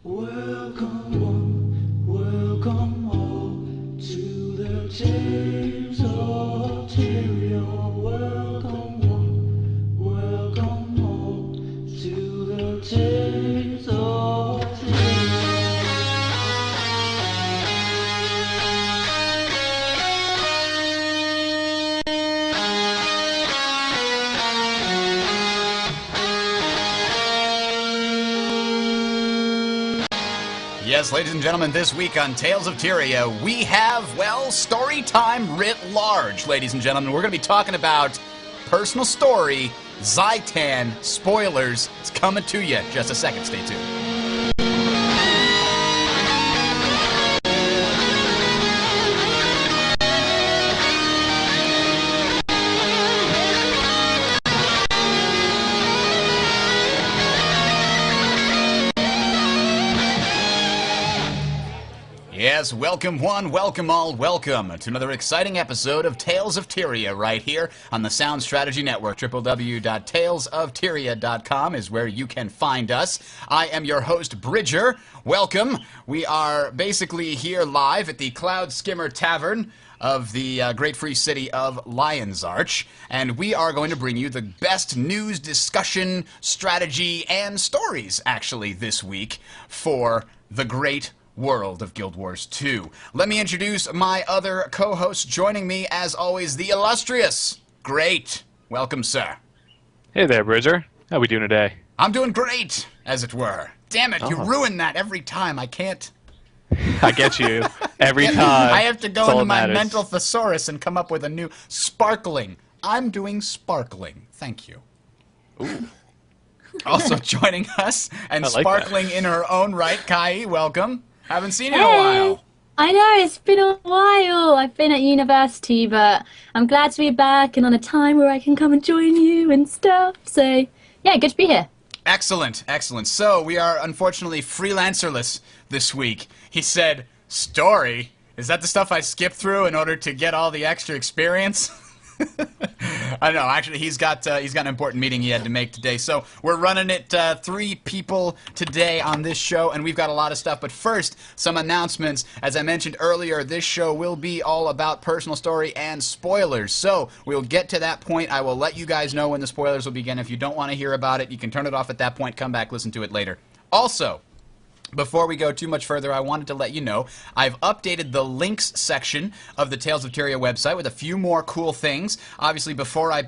Welcome one, welcome all to the Tales of Tyria. Welcome one, welcome all to the Tales of Tyria. Yes, ladies and gentlemen, this week on Tales of Tyria, we have, well, story time writ large, ladies and gentlemen. We're going to be talking about personal story, Zhaitan, spoilers. It's coming to you. Just a second, stay tuned. Yes, welcome one, welcome all, welcome to another exciting episode of Tales of Tyria right here on the Sound Strategy Network. www.talesoftyria.com is where you can find us. I am your host, Bridger. Welcome. We are basically here live at the Cloud Skimmer Tavern of the great free city of Lion's Arch, and we are going to bring you the best news, discussion, strategy, and stories, actually, this week for the great world of Guild Wars 2. Let me introduce my other co-host joining me, as always, the illustrious, great. Welcome, sir. Hey there, Bridger. How we doing today? I'm doing great, as it were. Damn it, you ruin that every time. I can't. I get you. Every time. I have to go into my mental thesaurus and come up with a new sparkling. I'm doing sparkling. Thank you. Ooh. Also joining us, and sparkling in her own right, Kai, welcome. Haven't seen you in a while. I know, it's been a while. I've been at university, but I'm glad to be back and on a time where I can come and join you and stuff. So, yeah, good to be here. Excellent, excellent. So, we are unfortunately freelancerless this week. He said, story? Is that the stuff I skipped through in order to get all the extra experience? I don't know. Actually, he's got an important meeting he had to make today. So we're running it 3 people today on this show, and we've got a lot of stuff. But first, some announcements. As I mentioned earlier, this show will be all about personal story and spoilers. So we'll get to that point. I will let you guys know when the spoilers will begin. If you don't want to hear about it, you can turn it off at that point. Come back, listen to it later. Also, before we go too much further, I wanted to let you know I've updated the links section of the Tales of Tyria website with a few more cool things. Obviously, before I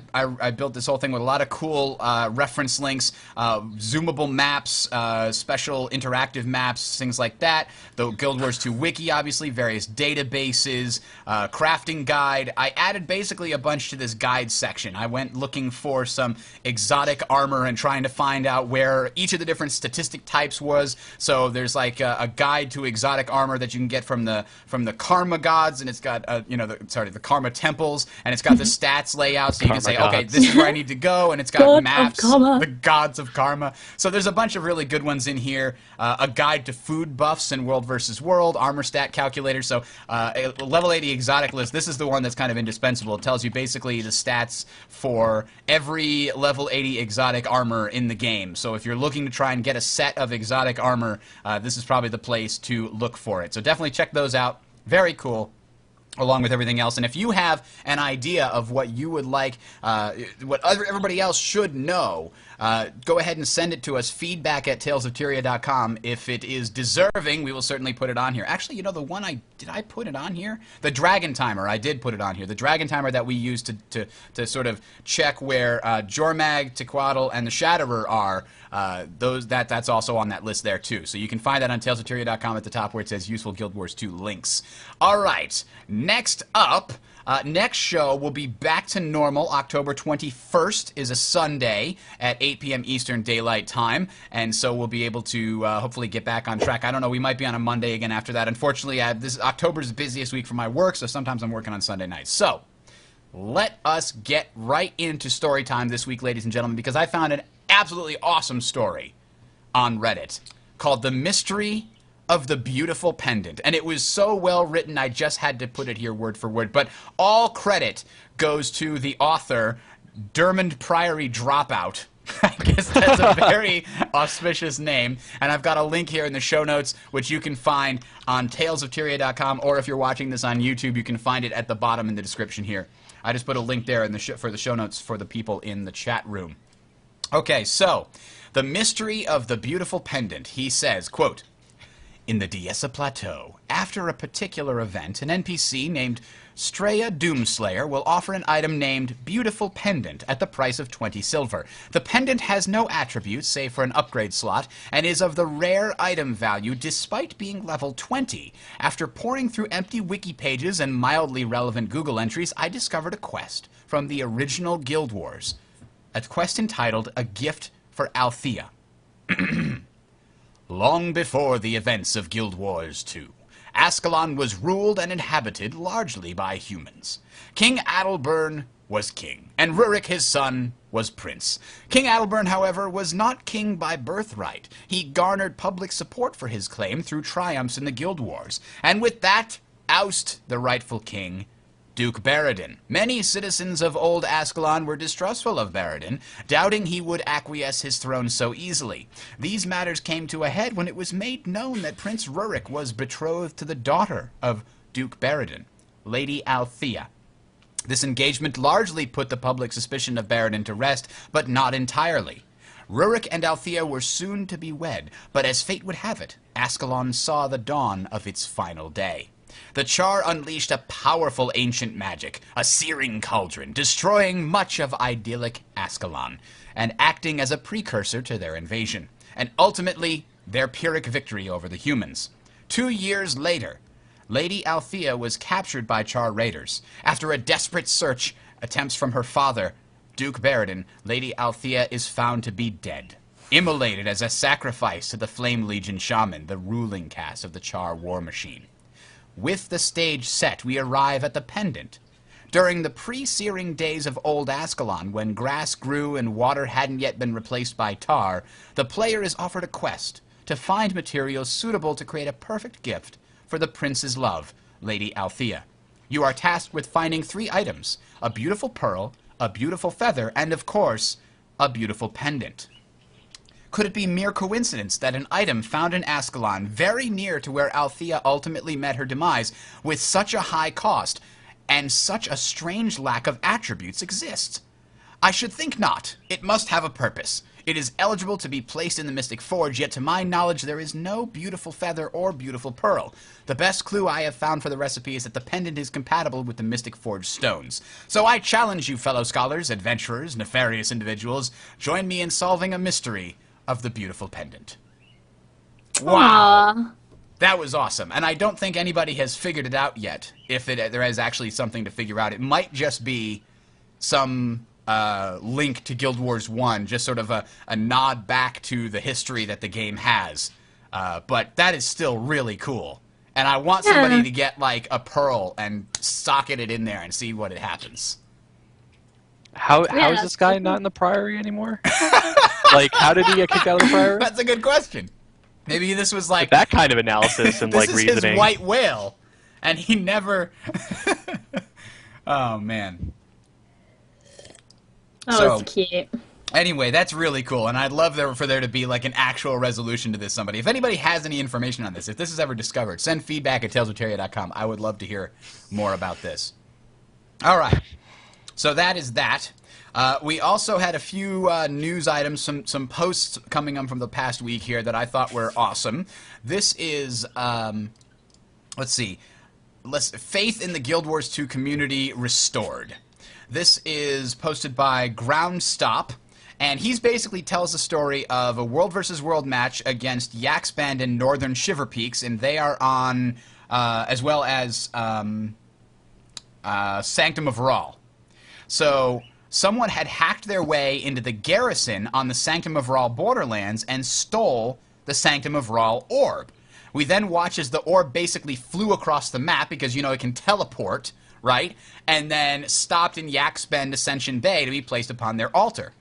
built this whole thing with a lot of cool reference links, zoomable maps, special interactive maps, things like that. The Guild Wars 2 wiki, obviously, various databases, crafting guide. I added basically a bunch to this guide section. I went looking for some exotic armor and trying to find out where each of the different statistic types was. So there's like a guide to exotic armor that you can get from the Karma gods, and it's got the Karma temples, and it's got the stats layout, so you can say, okay, this is where I need to go, and it's got maps, the gods of Karma. So there's a bunch of really good ones in here. A guide to food buffs in World vs. World, armor stat calculator. So a level 80 exotic list. This is the one that's kind of indispensable. It tells you basically the stats for every level 80 exotic armor in the game. So if you're looking to try and get a set of exotic armor, this is probably the place to look for it. So definitely check those out. Very cool, along with everything else. And if you have an idea of what you would like, what everybody else should know, go ahead and send it to us, feedback@talesoftyria.com. If it is deserving, we will certainly put it on here. Actually, you know, the one did I put it on here? The Dragon Timer, I did put it on here. The Dragon Timer that we use to sort of check where Jormag, Tequatl, and the Shatterer are, that's also on that list there too. So you can find that on talesoftyria.com at the top where it says Useful Guild Wars 2 links. All right, next up, next show will be back to normal. October 21st is a Sunday at 8 p.m. Eastern Daylight Time, and so we'll be able to hopefully get back on track. I don't know, we might be on a Monday again after that. Unfortunately, this October's the busiest week for my work, so sometimes I'm working on Sunday nights. So let us get right into story time this week, ladies and gentlemen, because I found an absolutely awesome story on Reddit called The Mystery of the Beautiful Pendant. And it was so well written, I just had to put it here word for word. But all credit goes to the author, Dermond Priory Dropout, I guess that's a very auspicious name. And I've got a link here in the show notes, which you can find on talesoftyria.com, or if you're watching this on YouTube, you can find it at the bottom in the description here. I just put a link there in the for the show notes for the people in the chat room. Okay, so the mystery of the beautiful pendant. He says, quote, "In the Diessa Plateau, after a particular event, an NPC named Straya Doomslayer will offer an item named Beautiful Pendant at the price of 20 silver. The pendant has no attributes save for an upgrade slot and is of the rare item value despite being level 20. After poring through empty wiki pages and mildly relevant Google entries, I discovered a quest from the original Guild Wars. A quest entitled A Gift for Althea. Long before the events of Guild Wars 2, Ascalon was ruled and inhabited largely by humans. King Adalbern was king, and Rurik, his son, was prince. King Adalbern, however, was not king by birthright. He garnered public support for his claim through triumphs in the Guild Wars, and with that, oust the rightful king, Duke Baradin. Many citizens of Old Ascalon were distrustful of Baradin, doubting he would acquiesce his throne so easily. These matters came to a head when it was made known that Prince Rurik was betrothed to the daughter of Duke Baradin, Lady Althea. This engagement largely put the public suspicion of Baradin to rest, but not entirely. Rurik and Althea were soon to be wed, but as fate would have it, Ascalon saw the dawn of its final day. The Char unleashed a powerful ancient magic, a searing cauldron, destroying much of idyllic Ascalon, and acting as a precursor to their invasion, and ultimately their Pyrrhic victory over the humans. 2 years later, Lady Althea was captured by Char raiders. After a desperate search, attempts from her father, Duke Baradin, Lady Althea is found to be dead, immolated as a sacrifice to the Flame Legion shaman, the ruling caste of the Char war machine. With the stage set, we arrive at the pendant. During the pre-searing days of Old Ascalon, when grass grew and water hadn't yet been replaced by tar, the player is offered a quest to find materials suitable to create a perfect gift for the prince's love, Lady Althea. You are tasked with finding 3 items: a beautiful pearl, a beautiful feather, and, of course, a beautiful pendant. Could it be mere coincidence that an item found in Ascalon, very near to where Althea ultimately met her demise, with such a high cost and such a strange lack of attributes exists? I should think not. It must have a purpose. It is eligible to be placed in the Mystic Forge, yet to my knowledge there is no beautiful feather or beautiful pearl. The best clue I have found for the recipe is that the pendant is compatible with the Mystic Forge stones. So I challenge you, fellow scholars, adventurers, nefarious individuals, join me in solving a mystery of the beautiful pendant. Wow. Aww. That was awesome. And I don't think anybody has figured it out yet. If there is actually something to figure out, it might just be some link to Guild Wars 1, just sort of a nod back to the history that the game has. But that is still really cool. And I want somebody to get, like, a pearl and socket it in there and see what it happens. How is this guy not in the Priory anymore? Like, how did he get kicked out of the Priory? That's a good question. Maybe this was like... With that kind of analysis and, like, reasoning. This is his white whale, and he never... Oh, man. Oh, it's cute. Anyway, that's really cool, and I'd love for there to be, like, an actual resolution to this somebody. If anybody has any information on this, if this is ever discovered, send feedback at talesoftyria.com. I would love to hear more about this. All right. So that is that. We also had a few news items, some posts coming up from the past week here that I thought were awesome. This is, let's see, Faith in the Guild Wars 2 community restored. This is posted by Groundstop, and he's basically tells the story of a World versus World match against Yaxband and Northern Shiver Peaks, and they are on, as well as Sanctum of Rahl. So someone had hacked their way into the garrison on the Sanctum of Rahl borderlands and stole the Sanctum of Rahl orb. We then watch as the orb basically flew across the map because, you know, it can teleport, right? And then stopped in Yaxbend Ascension Bay to be placed upon their altar.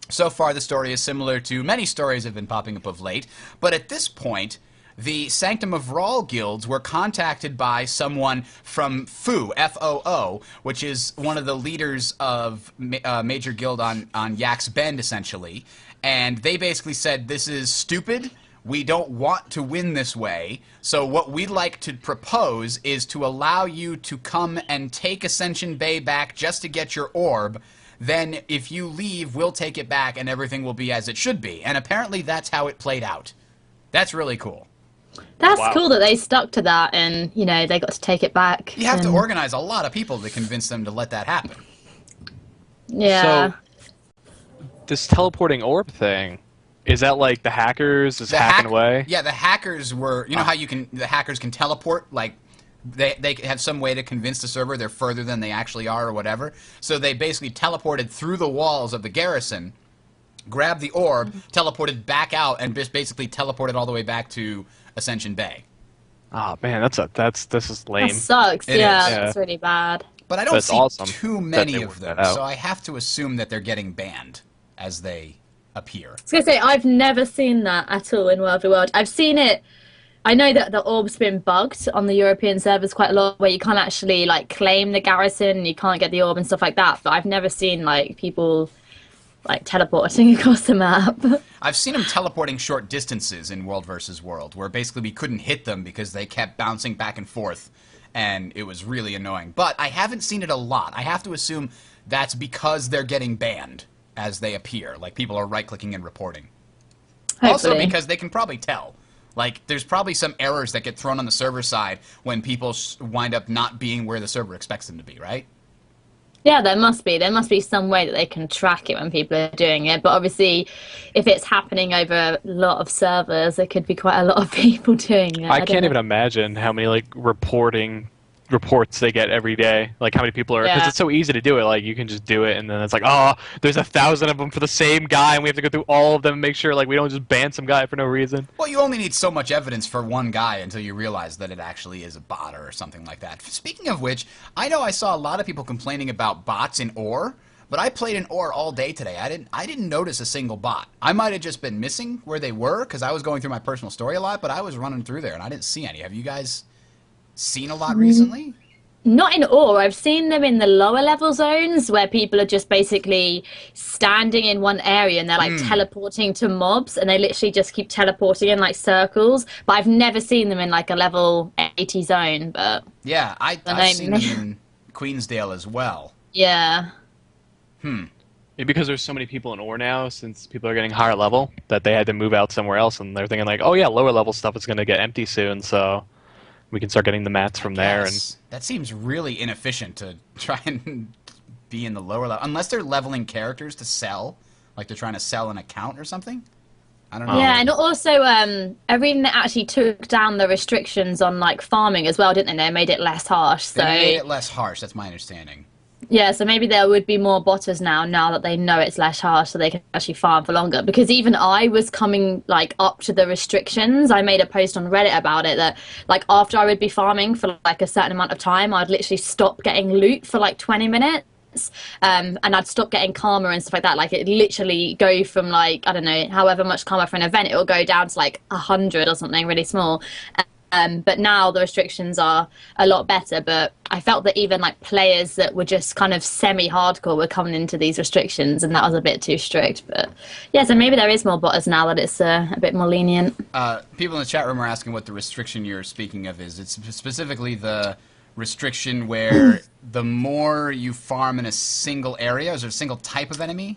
So far, the story is similar to many stories that have been popping up of late, but at this point, the Sanctum of Rawl guilds were contacted by someone from Foo, F-O-O, which is one of the leaders of major guild on Yak's Bend, essentially. And they basically said, this is stupid. We don't want to win this way. So what we'd like to propose is to allow you to come and take Ascension Bay back just to get your orb. Then if you leave, we'll take it back and everything will be as it should be. And apparently that's how it played out. That's really cool. That's cool that they stuck to that and, you know, they got to take it back. You have to organize a lot of people to convince them to let that happen. Yeah. So, this teleporting orb thing, is that like the hackers is hacking away? Yeah, the hackers were, you know how the hackers can teleport, like they have some way to convince the server they're further than they actually are or whatever. So they basically teleported through the walls of the garrison, grabbed the orb, teleported back out, and just basically teleported all the way back to Ascension Bay. Oh man, this is lame. That sucks. It is. That's really bad. But I don't see awesome too many of them, so I have to assume that they're getting banned as they appear. I was going to say, I've never seen that at all in World of World. I've seen it, I know that the orb's been bugged on the European servers quite a lot, where you can't actually, like, claim the garrison, you can't get the orb and stuff like that, but I've never seen, like, people, like, teleporting across the map. I've seen them teleporting short distances in World vs. World, where basically we couldn't hit them because they kept bouncing back and forth, and it was really annoying. But I haven't seen it a lot. I have to assume that's because they're getting banned as they appear. Like, people are right-clicking and reporting. Hopefully. Also because they can probably tell. Like, there's probably some errors that get thrown on the server side when people wind up not being where the server expects them to be, right? Yeah, there must be. There must be some way that they can track it when people are doing it. But obviously, if it's happening over a lot of servers, there could be quite a lot of people doing it. I can't even imagine how many like reports they get every day. Like how many people are, because it's so easy to do it. Like you can just do it, and then it's like, oh, there's 1,000 of them for the same guy, and we have to go through all of them and make sure like we don't just ban some guy for no reason. Well, you only need so much evidence for one guy until you realize that it actually is a bot or something like that. Speaking of which, I know I saw a lot of people complaining about bots in Ore, but I played in Ore all day today. I didn't notice a single bot. I might have just been missing where they were because I was going through my personal story a lot, but I was running through there and I didn't see any. Have you guys seen a lot recently? Not in Ore. I've seen them in the lower level zones where people are just basically standing in one area and they're like teleporting to mobs, and they literally just keep teleporting in like circles. But I've never seen them in like a level 80 zone. But yeah, I've seen them in Queensdale as well. Yeah. Maybe because there's so many people in Ore now, since people are getting higher level, that they had to move out somewhere else, and they're thinking like, oh yeah, lower level stuff is going to get empty soon, so we can start getting the mats from there. And that seems really inefficient to try and be in the lower level, unless they're leveling characters to sell, like they're trying to sell an account or something. I don't know. Yeah, and also everything that actually took down the restrictions on like farming as well, didn't they? They made it less harsh. So they made it less harsh. That's my understanding. Yeah, so maybe there would be more botters now that they know it's less harsh, so they can actually farm for longer. Because even I was coming like up to the restrictions. I made a post on Reddit about it that like after I would be farming for like a certain amount of time, I'd literally stop getting loot for like 20 minutes. And I'd stop getting karma and stuff like that. Like it literally go from like, I don't know, however much karma for an event, it'll go down to like 100 or something really small. But now the restrictions are a lot better. But I felt that even like players that were just kind of semi-hardcore were coming into these restrictions, and that was a bit too strict. But yeah, so maybe there is more botters now that it's a bit more lenient. People in the chat room are asking what the restriction you're speaking of is. It's specifically the restriction where the more you farm in a single area, is there a single type of enemy?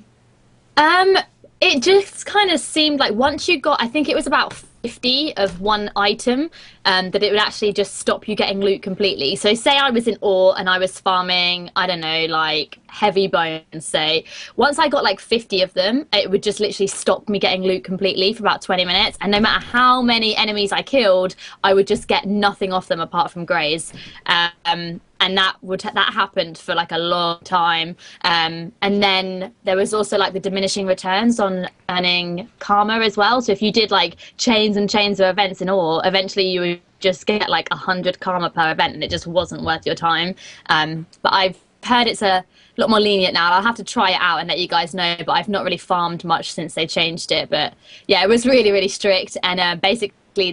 It just kind of seemed like once you got, I think it was about 50 of one item, that it would actually just stop you getting loot completely. So say I was in Ore and I was farming, I don't know, like heavy bones, say. Once I got like 50 of them, it would just literally stop me getting loot completely for about 20 minutes. And no matter how many enemies I killed, I would just get nothing off them apart from grays. And that happened for like a long time. And then there was also like the diminishing returns on earning karma as well. So if you did like chains and chains of events in Ore, eventually you would just get like 100 karma per event, and it just wasn't worth your time. But I've heard it's a lot more lenient now. I'll have to try it out and let you guys know, but I've not really farmed much since they changed it. But yeah, it was really, really strict. And basically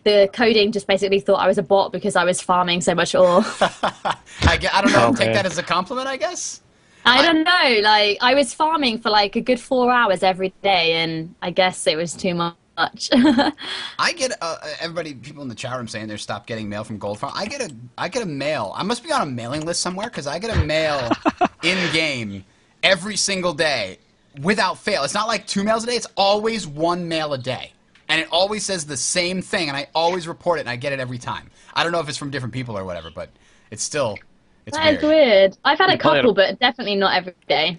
the coding just basically thought I was a bot because I was farming so much ore. I don't know. Oh, Take man. that as a compliment, I guess. I don't know. Like, I was farming for like a good 4 hours every day, and I guess it was too much. I get people in the chat room saying they stopped getting mail from Gold Farm. I get a mail. I must be on a mailing list somewhere because I get a mail in game every single day without fail. It's not like 2 mails a day. It's always 1 mail a day, and it always says the same thing. And I always report it, and I get it every time. I don't know if it's from different people or whatever, but it's still it's That weird. is weird. I've had a probably couple, but definitely not every day.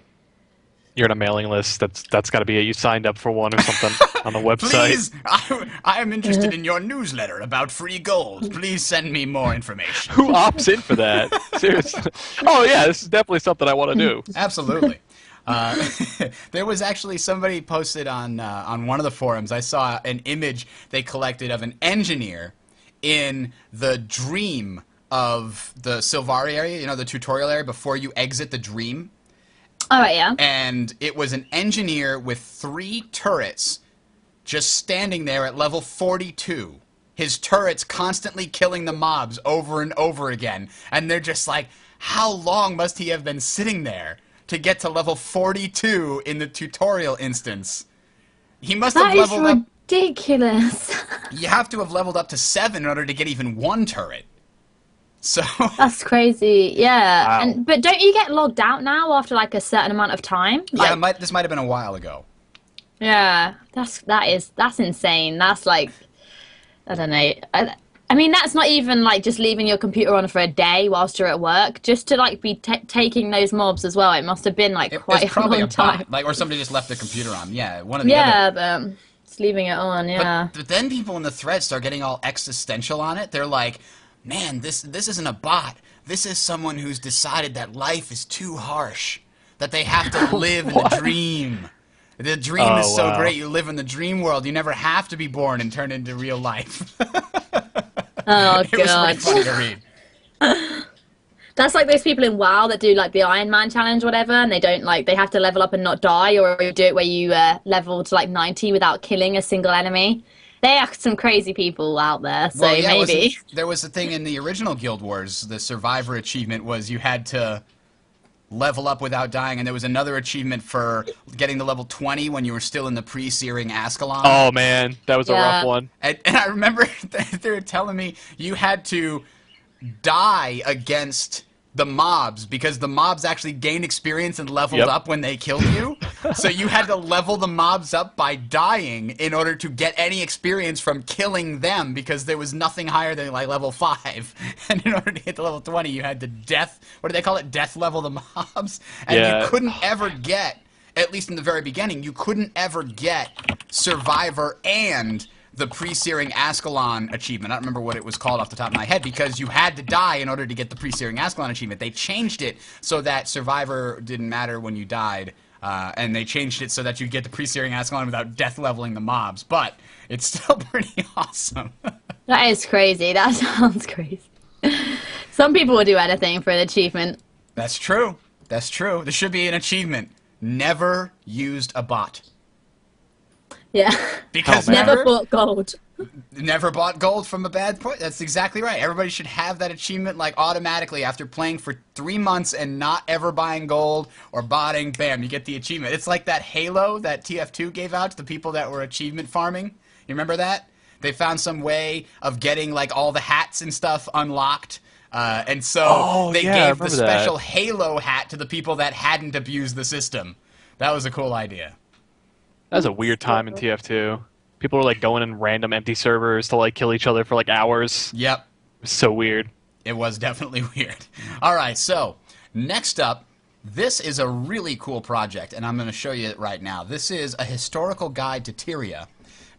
You're on a mailing list. That's got to be it. You signed up for one or something on the website. Please, I am interested in your newsletter about free gold. Please send me more information. Who opts in for that? Seriously. Oh yeah, this is definitely something I want to do. Absolutely. There was actually somebody posted on one of the forums. I saw an image they collected of an engineer in the dream of the Sylvari area, you know, the tutorial area before you exit the dream. All right, yeah. And it was an engineer with 3 turrets just standing there at level 42. His turrets constantly killing the mobs over and over again. And they're just like, how long must he have been sitting there to get to level 42 in the tutorial instance? He must have leveled up. Ridiculous. You have to have leveled up to 7 in order to get even 1 turret. So That's crazy. Yeah. Wow. But don't you get logged out now after like a certain amount of time? yeah, this might have been a while ago. Yeah. That's insane. That's like, I don't know. I mean, that's not even like just leaving your computer on for a day whilst you're at work, just to like be taking those mobs as well. It must have been like quite It's a probably long a time. bot, like, or somebody just left the computer on. Yeah, one of the other. Yeah, but just leaving it on. Yeah. But then people in the thread start getting all existential on it. They're like, man, this isn't a bot. This is someone who's decided that life is too harsh, that they have to live in the dream. The dream is so wow. great. You live in the dream world. You never have to be born and turn into real life. Oh It was really god. funny to read. That's like those people in WoW that do like the Iron Man challenge, or whatever, and they don't like they have to level up and not die, or you do it where you level to like 90 without killing a single enemy. There are some crazy people out there, so Well, yeah, maybe. there was a thing in the original Guild Wars. The Survivor achievement was you had to level up without dying, and there was another achievement for getting to level 20 when you were still in the pre-searing Ascalon. Oh man, that was a Yeah. rough one. And I remember they were telling me you had to die against the mobs because the mobs actually gained experience and leveled Yep. up when they killed you. So you had to level the mobs up by dying in order to get any experience from killing them because there was nothing higher than like level 5. And in order to get to level 20, you had to what do they call it? Death level the mobs. And Yeah. you couldn't ever get, at least in the very beginning, you couldn't ever get Survivor and the pre-searing Ascalon achievement. I don't remember what it was called off the top of my head because you had to die in order to get the pre-searing Ascalon achievement. They changed it so that Survivor didn't matter when you died, and they changed it so that you get the pre-searing Ascalon without death leveling the mobs. But it's still pretty awesome. That is crazy. That sounds crazy. Some people will do anything for an achievement. That's true. That's true. There should be an achievement. Never used a bot. Yeah. Because Oh, man. Never bought gold. Never bought gold from a bad point. That's exactly right. Everybody should have that achievement like automatically after playing for 3 months and not ever buying gold or botting. Bam, you get the achievement. It's like that Halo that TF2 gave out to the people that were achievement farming. You remember that? They found some way of getting like all the hats and stuff unlocked. And so they yeah, I gave the remember that. special Halo hat to the people that hadn't abused the system. That was a cool idea. That was a weird time in TF2. People were like going in random empty servers to like kill each other for like hours. Yep. It was so weird. It was definitely weird. All right, so next up, this is a really cool project, and I'm going to show you it right now. This is a historical guide to Tyria,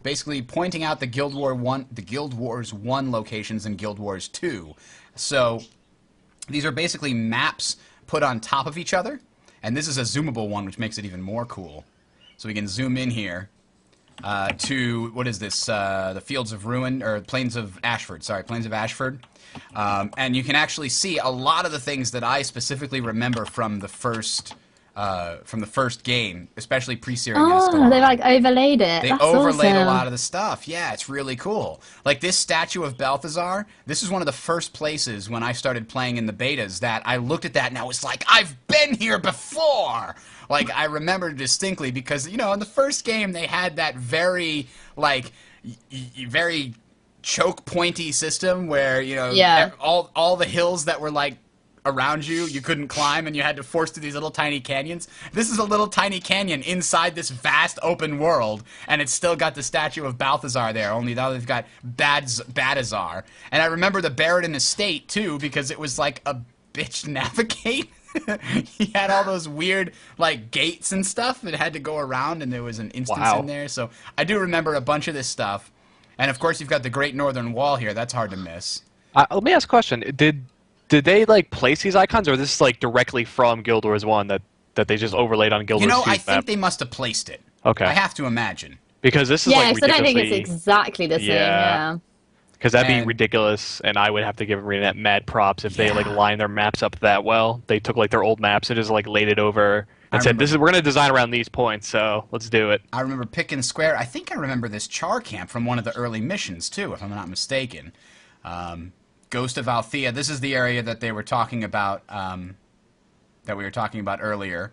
basically pointing out the Guild Wars 1 locations and Guild Wars 2. So these are basically maps put on top of each other, and this is a zoomable one, which makes it even more cool. So we can zoom in here to, what is this, the Fields of Ruin, or Plains of Ashford, sorry, Plains of Ashford. And you can actually see a lot of the things that I specifically remember from the first from the first game, especially pre-Syrian. Oh, they like overlaid it. They That's overlaid awesome. a lot of the stuff. Yeah, it's really cool. Like this statue of Balthazar, this is one of the first places when I started playing in the betas that I looked at that and I was like, I've been here before! Like, I remember distinctly because, you know, in the first game they had that very, like, very choke pointy system where, you know, all the hills that were, like, around you couldn't climb and you had to force through these little tiny canyons. This is a little tiny canyon inside this vast open world, and it's still got the statue of Balthazar there, only now they've got Badazar. And I remember the Baradin estate too, because it was like a bitch to navigate. He had all those weird like gates and stuff that had to go around, and there was an instance in there. So I do remember a bunch of this stuff. And of course you've got the Great Northern Wall here. That's hard to miss. Let me ask a question. Did they like place these icons, or is this like directly from Guild Wars 1 that they just overlaid on Guild Wars 2's I map? think they must have placed it. Okay. I have to imagine. Because this is like because I don't think ridiculously... it's exactly the same. Yeah. Because that'd be ridiculous, and I would have to give Renet mad props if they like line their maps up that well. They took like their old maps and just like laid it over and said, "This is we're gonna design around these points, so let's do it." I remember Pick and Square. I think I remember this char camp from one of the early missions too, if I'm not mistaken. Ghost of Althea. This is the area that they were talking about, that we were talking about earlier.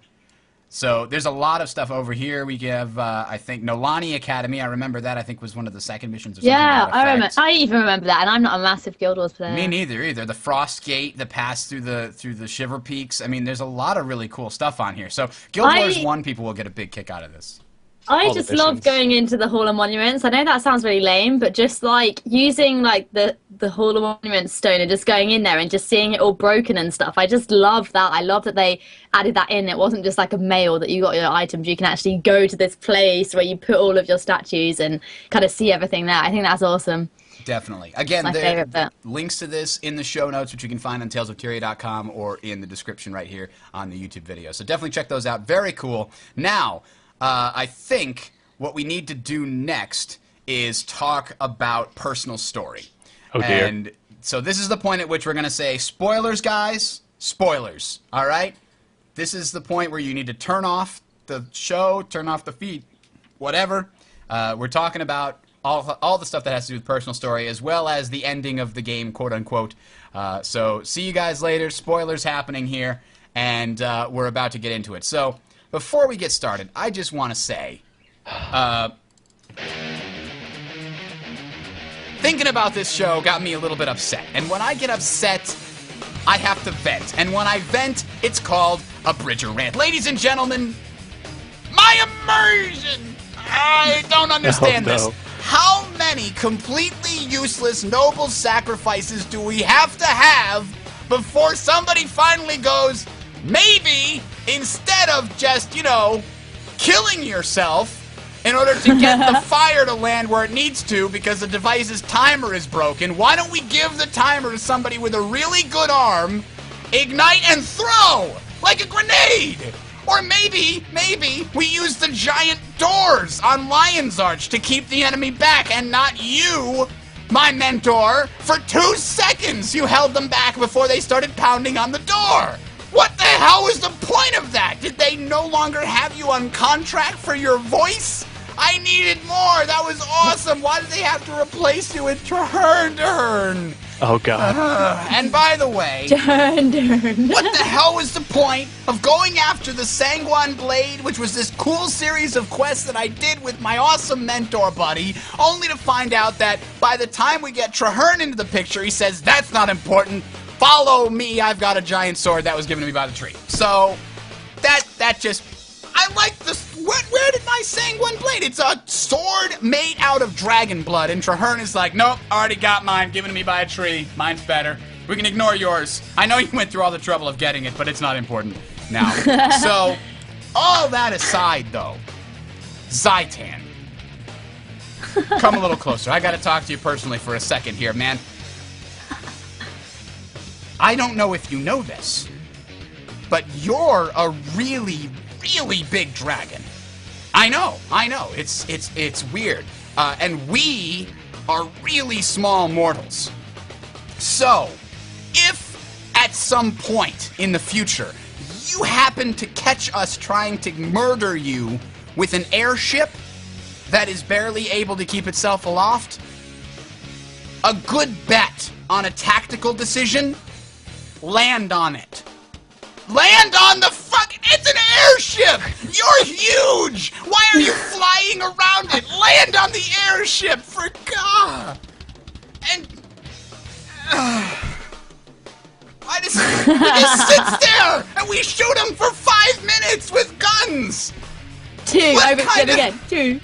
So there's a lot of stuff over here. We have, I think, Nolani Academy. I remember that. I think was one of the second missions. Or something I remember. I even remember that, and I'm not a massive Guild Wars player. Me neither, either. The Frost Gate, the pass through the Shiver Peaks. I mean, there's a lot of really cool stuff on here. So Guild Wars 1 people will get a big kick out of this. I just love going into the Hall of Monuments. I know that sounds really lame, but just like using like the Hall of Monuments stone and just going in there and just seeing it all broken and stuff. I just love that. I love that they added that in. It wasn't just like a mail that you got your items. You can actually go to this place where you put all of your statues and kind of see everything there. I think that's awesome. Definitely. Again, the links to this in the show notes, which you can find on talesoftyria.com or in the description right here on the YouTube video. So definitely check those out. Very cool. Now, I think what we need to do next is talk about personal story. Oh, dear. And so this is the point at which we're going to say, spoilers, guys, spoilers, all right? This is the point where you need to turn off the show, turn off the feed, whatever. We're talking about all the stuff that has to do with personal story, as well as the ending of the game, quote-unquote. So see you guys later. Spoilers happening here, and we're about to get into it. So before we get started, I just want to say, thinking about this show got me a little bit upset. And when I get upset, I have to vent. And when I vent, it's called a Bridger rant. Ladies and gentlemen, my immersion! I don't understand this. How many completely useless noble sacrifices do we have to have before somebody finally goes, maybe instead of just, you know, killing yourself in order to get the fire to land where it needs to because the device's timer is broken, why don't we give the timer to somebody with a really good arm, ignite and throw like a grenade? Or maybe we use the giant doors on Lion's Arch to keep the enemy back, and not you, my mentor. For 2 seconds you held them back before they started pounding on the door. What the hell was the point of that? Did they no longer have you on contract for your voice? I needed more. That was awesome. Why did they have to replace you with Traherne? Oh, God. And by the way, Traherne. what the hell was the point of going after the Sanguine Blade, which was this cool series of quests that I did with my awesome mentor buddy, only to find out that by the time we get Traherne into the picture, he says, that's not important. Follow me, I've got a giant sword that was given to me by the tree. So, that just... I like this. Where did my Sanguine Blade? It's a sword made out of dragon blood. And Traherne is like, nope, already got mine, given to me by a tree. Mine's better. We can ignore yours. I know you went through all the trouble of getting it, but it's not important now. So, all that aside, though, Zhaitan. Come a little closer. I gotta talk to you personally for a second here, man. I don't know if you know this, but you're a really big dragon. I know. It's weird. And we are really small mortals. So, if at some point in the future you happen to catch us trying to murder you with an airship that is barely able to keep itself aloft, a good bet on a tactical decision, land on it. Land on the fucking... It's an airship! You're huge! Why are you flying around it? Land on the airship, for God! And... why does... He just sits there, and we shoot him for 5 minutes with guns! Two, again. Two.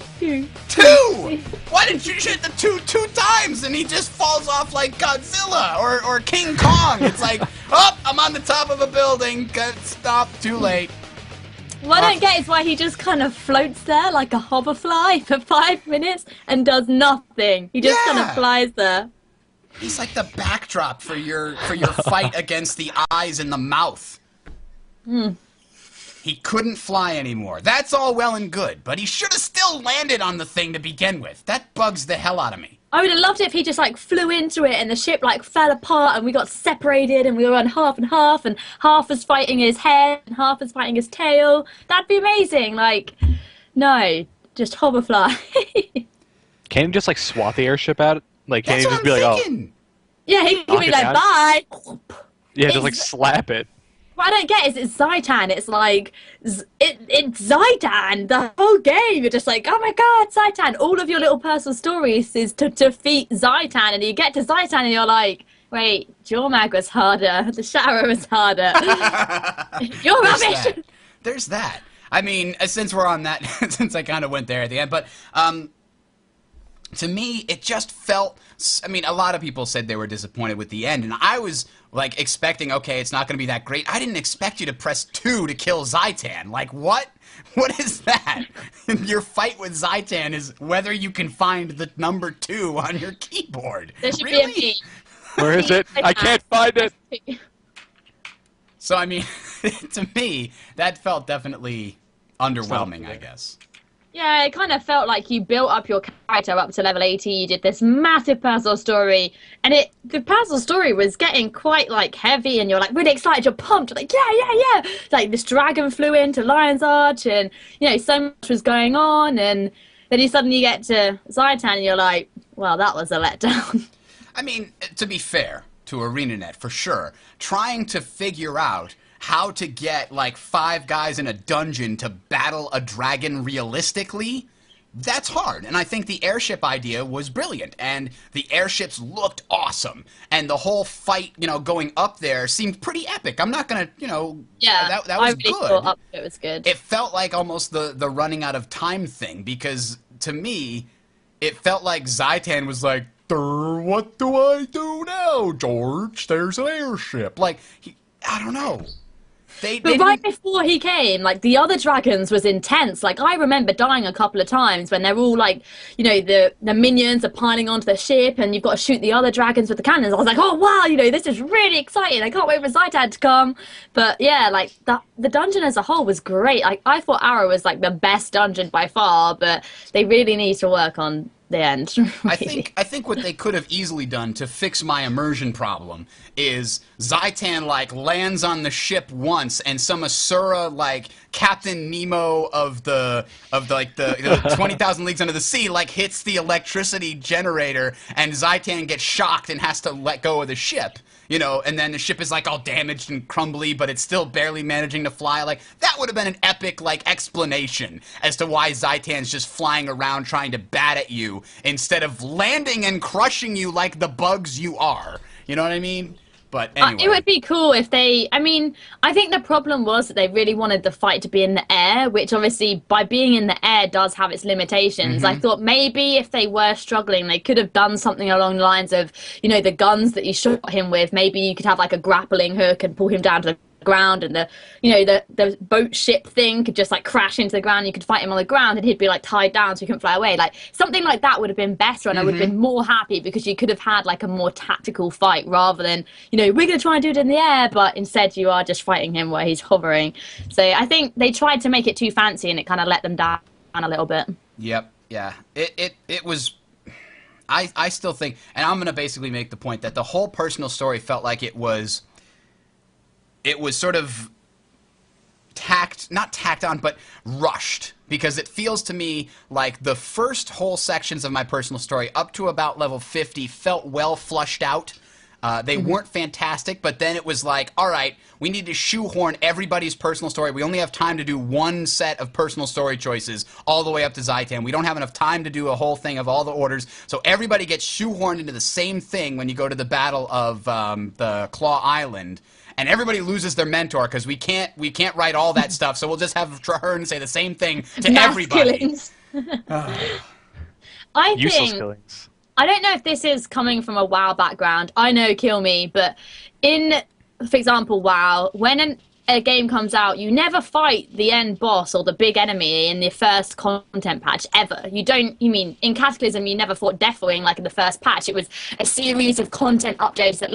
Why didn't you shoot the two times and he just falls off like Godzilla or King Kong? It's like, oh, I'm on the top of a building. Got stopped. Too late. What I don't get is why he just kind of floats there like a hoverfly for 5 minutes and does nothing. He just kind of flies there. He's like the backdrop for your fight against the eyes and the mouth. He couldn't fly anymore. That's all well and good, but he should have still landed on the thing to begin with. That bugs the hell out of me. I would have loved it if he just like flew into it and the ship like fell apart and we got separated and we were on half and half was fighting his head and half was fighting his tail. That'd be amazing. Like, no, just hoverfly. Can't he just like swat the airship out? Like, can't he just be like, oh. Yeah, he could be like, bye. Yeah, just like slap it. What I don't get is it's Zhaitan. It's like, it's Zhaitan. The whole game, you're just like, oh my god, Zhaitan. All of your little personal stories is to defeat Zhaitan. And you get to Zhaitan and you're like, wait, Jormag was harder. The Shadow was harder. You're rubbish. There's that. I mean, since we're on that, since I kind of went there at the end, but to me, it just felt... I mean, a lot of people said they were disappointed with the end, and I was, like, expecting, okay, it's not going to be that great. I didn't expect you to press 2 to kill Zhaitan. Like, what? What is that? Your fight with Zhaitan is whether you can find the number 2 on your keyboard. There should really? be a me. Where is it? I can't find it. So, I mean, to me, that felt definitely underwhelming, I guess. Yeah, it kind of felt like you built up your character up to level 80, you did this massive personal story, and the personal story was getting quite, like, heavy, and you're, like, really excited, you're pumped, you're like, yeah! Like, this dragon flew into Lion's Arch, and, you know, so much was going on, and then you suddenly get to Zhaitan, and you're like, well, that was a letdown. I mean, to be fair to ArenaNet, for sure, trying to figure out how to get, like, 5 guys in a dungeon to battle a dragon realistically, that's hard. And I think the airship idea was brilliant, and the airships looked awesome. And the whole fight, you know, going up there seemed pretty epic. I'm not going to, you know... Yeah, that was I really good. thought it was good. It felt like almost the running out of time thing, because, to me, it felt like Zhaitan was like, what do I do now, George? There's an airship. Like, I don't know. But right before he came, like, the other dragons was intense. Like, I remember dying a couple of times when they're all, like, you know, the minions are piling onto the ship and you've got to shoot the other dragons with the cannons. I was like, oh, wow, you know, this is really exciting. I can't wait for Zhaitan to come. But, yeah, like, the dungeon as a whole was great. I thought Arrow was, like, the best dungeon by far, but they really need to work on the end. Really. I think what they could have easily done to fix my immersion problem is Zhaitan, like, lands on the ship once and some Asura, like, Captain Nemo of the 20,000 Leagues Under the Sea, like, hits the electricity generator and Zhaitan gets shocked and has to let go of the ship. You know, and then the ship is, like, all damaged and crumbly, but it's still barely managing to fly. Like, that would have been an epic, like, explanation as to why Zhaitan's just flying around trying to bat at you instead of landing and crushing you like the bugs you are. You know what I mean? But anyway. It would be cool if they... I mean, I think the problem was that they really wanted the fight to be in the air, which obviously, by being in the air, does have its limitations. Mm-hmm. I thought maybe if they were struggling, they could have done something along the lines of, you know, the guns that you shot him with. Maybe you could have, like, a grappling hook and pull him down to the ground, and the boat ship thing could just, like, crash into the ground. You could fight him on the ground and he'd be, like, tied down so he couldn't fly away. Like, something like that would have been better, and I would have been more happy because you could have had, like, a more tactical fight rather than, you know, we're going to try and do it in the air, but instead you are just fighting him where he's hovering. So I think they tried to make it too fancy and it kind of let them down a little bit. Yep. Yeah. It was... I still think, and I'm going to basically make the point that the whole personal story felt like it was sort of not tacked on, but rushed. Because it feels to me like the first whole sections of my personal story, up to about level 50, felt well flushed out. They weren't fantastic, but then it was like, all right, we need to shoehorn everybody's personal story. We only have time to do one set of personal story choices all the way up to Zhaitan. We don't have enough time to do a whole thing of all the orders. So everybody gets shoehorned into the same thing when you go to the Battle of the Claw Island. And everybody loses their mentor because we can't write all that stuff. So we'll just have Traherne say the same thing to everybody. Killings. Useless killings. I don't know if this is coming from a WoW background. I know Kill Me, but for example, WoW, when a game comes out, you never fight the end boss or the big enemy in the first content patch ever. You mean in Cataclysm you never fought Deathwing like in the first patch. It was a series of content updates that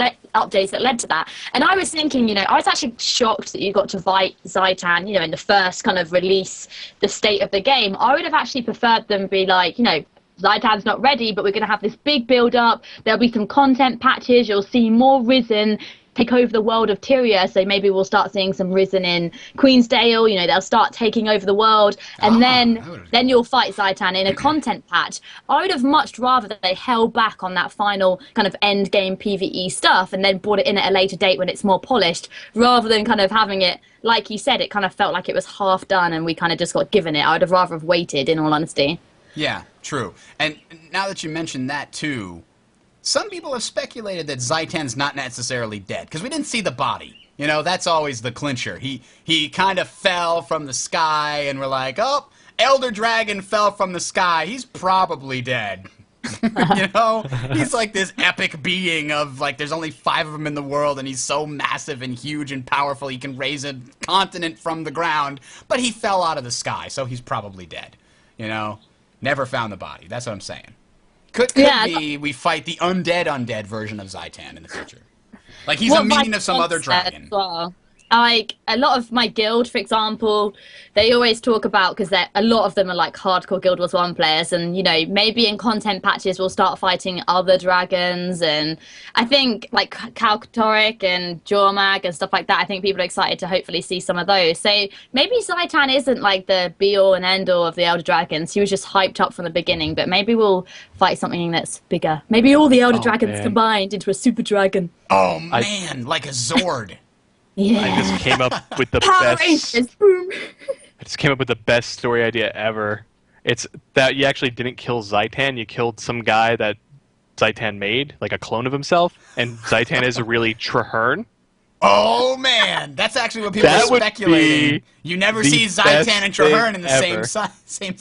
led to that. And I was thinking, I was actually shocked that you got to fight Zhaitan, in the first kind of release, the state of the game. I would have actually preferred them be like, Zhaitan's not ready, but we're going to have this big build-up. There'll be some content patches. You'll see more Risen take over the world of Tyria, so maybe we'll start seeing some Risen in Queensdale. They'll start taking over the world, and then you'll fight Zhaitan in a content patch. I would have much rather that they held back on that final kind of end game PvE stuff and then brought it in at a later date when it's more polished, rather than kind of having it, like you said, it kind of felt like it was half done and we kind of just got given it. I would have rather have waited, in all honesty. Yeah, true. And now that you mentioned that too, some people have speculated that Zhaitan's not necessarily dead, because we didn't see the body. That's always the clincher. He kind of fell from the sky, and we're like, oh, Elder Dragon fell from the sky. He's probably dead. He's like this epic being of, like, there's only 5 of them in the world, and he's so massive and huge and powerful he can raise a continent from the ground, but he fell out of the sky, so he's probably dead. Never found the body. That's what I'm saying. Could be we fight the undead version of Zhaitan in the future. Like he's a minion of some other dragon. Well. Like a lot of my guild, for example, they always talk about, because a lot of them are like hardcore Guild Wars 1 players, and maybe in content patches we'll start fighting other dragons, and I think like Kalkatoric and Jormag and stuff like that. I think people are excited to hopefully see some of those. So maybe Zhaitan isn't like the be all and end all of the Elder Dragons. He was just hyped up from the beginning, but maybe we'll fight something that's bigger. Maybe all the Elder Dragons combined into a super dragon. Oh man, like a Zord. Yeah. I just came up with the Power best. Rangers, boom. I just came up with the best story idea ever. It's that you actually didn't kill Zhaitan. You killed some guy that Zhaitan made, like a clone of himself, and Zhaitan is really Traherne. Oh man, that's actually what people are speculating. You never see Zhaitan and Traherne in the same scene.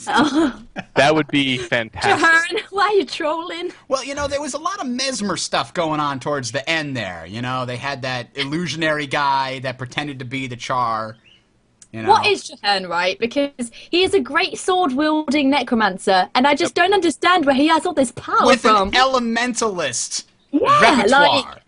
That would be fantastic. Traherne, why are you trolling? Well, there was a lot of Mesmer stuff going on towards the end there. They had that illusionary guy that pretended to be the Char. What is Traherne, right? Because he is a great sword-wielding necromancer, and I just don't understand where he has all this power from. With an elementalist repertoire.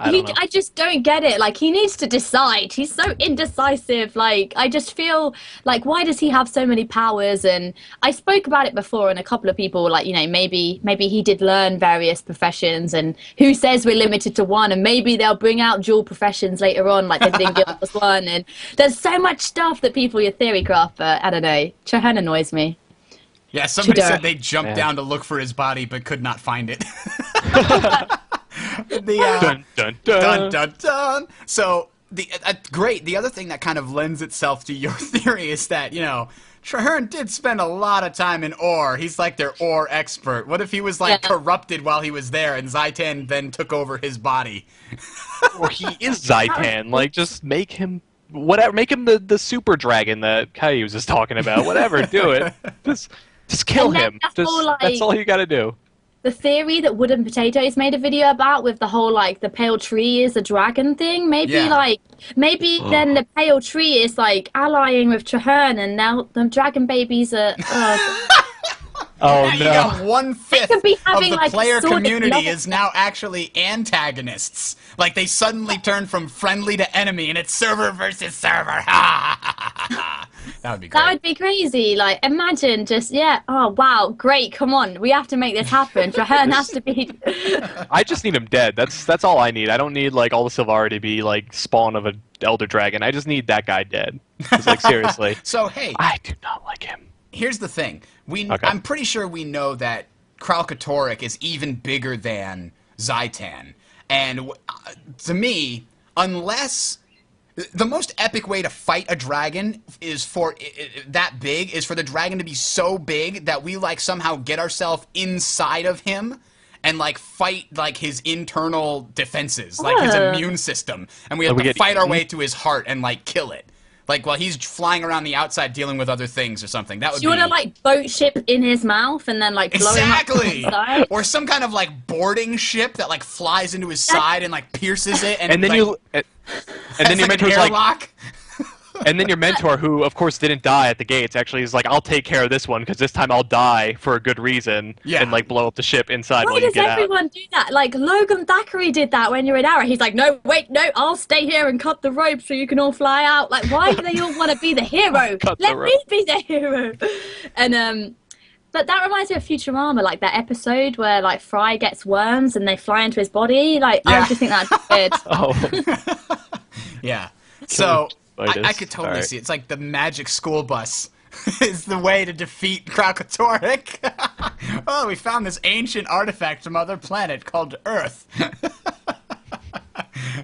I just don't get it. Like, he needs to decide. He's so indecisive. Like, I just feel like, why does he have so many powers? And I spoke about it before, and a couple of people were like, maybe he did learn various professions, and who says we're limited to one? And maybe they'll bring out dual professions later on, like they did in Guild Wars 1. And there's so much stuff that people theory craft, but I don't know. Traherne annoys me. Yeah, somebody said they jumped down to look for his body, but could not find it. Dun, dun, dun. Dun, dun, dun. So, great. The other thing that kind of lends itself to your theory is that, Traherne did spend a lot of time in ore. He's like their ore expert. What if he was corrupted while he was there and Zhaitan then took over his body? Or he is Zhaitan. Like, just make him whatever. Make him the super dragon that Caillou was just talking about. Whatever, do it. Just kill him. That's all you got to do. The theory that Wooden Potatoes made a video about, with the whole the pale tree is a dragon thing. Maybe then the pale tree is allying with Traherne, and now the dragon babies are. Oh no! You got 1/5 of the player community is now actually antagonists. Like, they suddenly turn from friendly to enemy, and it's server versus server. That would be great. That would be crazy. Like, imagine just, oh, wow, great, come on. We have to make this happen. Traherne has to be... I just need him dead. That's all I need. I don't need, like, all the Sylvari to be, like, spawn of an Elder Dragon. I just need that guy dead. It's like, seriously. So, hey. I do not like him. Here's the thing. Okay. I'm pretty sure we know that Kralkatorrik is even bigger than Zhaitan. And to me, unless... The most epic way to fight a dragon is for that big is for the dragon to be so big that we like somehow get ourselves inside of him and like fight like his internal defenses, like his immune system, and we have to fight our way to his heart and like kill it. Like while he's flying around the outside dealing with other things or something. That would you want to like boat ship in his mouth and then like blow him up from the side? Or some kind of like boarding ship that like flies into his side and like pierces it and then like, and then your mentor's like, lock. and then your mentor, who of course didn't die at the gates, actually is like, I'll take care of this one because this time I'll die for a good reason, and like blow up the ship inside while you get out. Why does everyone do that? Like Logan Thackeray did that when you're in Arrow. He's like, no, I'll stay here and cut the rope so you can all fly out. Like, why do they all want to be the hero? Let me be the hero. And but that reminds me of Futurama, like that episode where like Fry gets worms and they fly into his body. Like, I just think that's good. Oh. Yeah. So I could totally see it. It's like the magic school bus is the way to defeat Kralkatorrik. Oh, we found this ancient artifact from other planet called Earth.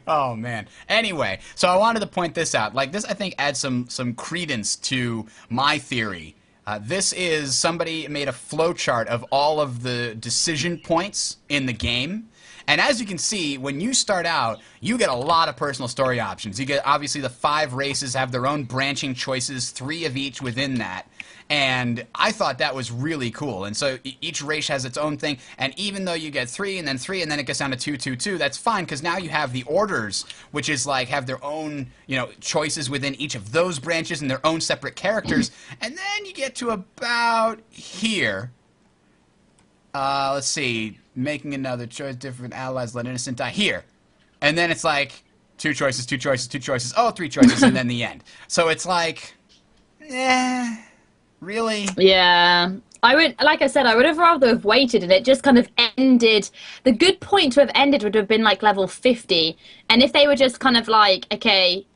Oh man. Anyway, so I wanted to point this out. Like this, I think adds some credence to my theory. This is somebody made a flowchart of all of the decision points in the game. And as you can see, when you start out, you get a lot of personal story options. You get, obviously, the 5 races have their own branching choices, 3 of each within that. And I thought that was really cool. And so each race has its own thing. And even though you get 3 and then 3 and then it gets down to 2, 2, 2, that's fine because now you have the orders, which is like have their own, choices within each of those branches and their own separate characters. And then you get to about here. Let's see. Making another choice, different allies, let innocent die. Here. And then it's like 2 choices, 2 choices, 2 choices, 3 choices, and then the end. So it's like, really? Yeah. I would have rather have waited and it just kind of ended. The good point to have ended would have been like level 50. And if they were just kind of like, okay,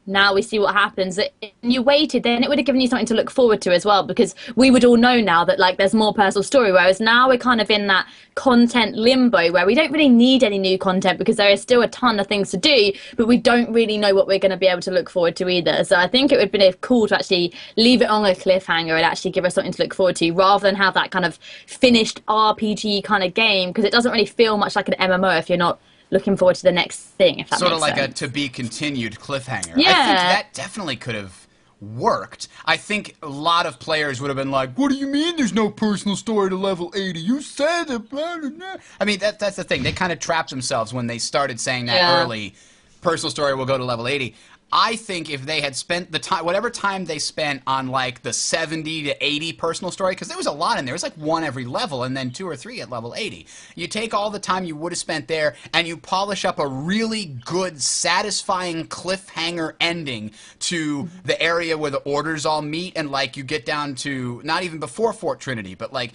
now we see what happens. And you waited, then it would have given you something to look forward to as well, because we would all know now that like there's more personal story, whereas now we're kind of in that content limbo where we don't really need any new content because there is still a ton of things to do, but we don't really know what we're going to be able to look forward to either. So I think it would be cool to actually leave it on a cliffhanger and actually give us something to look forward to rather than have that kind of finished RPG kind of game, because it doesn't really feel much like an MMO if you're not looking forward to the next thing, if that sort makes of like sense. a to-be-continued cliffhanger. Yeah. I think that definitely could have worked. I think a lot of players would have been like, what do you mean there's no personal story to level 80? You said it, blah, blah, blah. I mean, that's the thing. They kind of trapped themselves when they started saying that early. Personal story will go to level 80. I think if they had spent the time, whatever time they spent on like the 70 to 80 personal story, because there was a lot in there. It was like 1 every level and then 2 or 3 at level 80. You take all the time you would have spent there and you polish up a really good, satisfying cliffhanger ending to the area where the orders all meet, and like you get down to not even before Fort Trinity, but like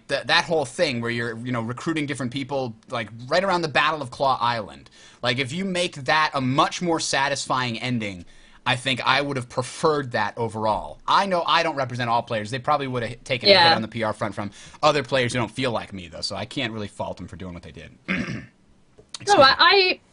that whole thing where you're recruiting different people like right around the Battle of Claw Island. Like, if you make that a much more satisfying ending, I think I would have preferred that overall. I know I don't represent all players. They probably would have taken a hit on the PR front from other players who don't feel like me, though, so I can't really fault them for doing what they did. No,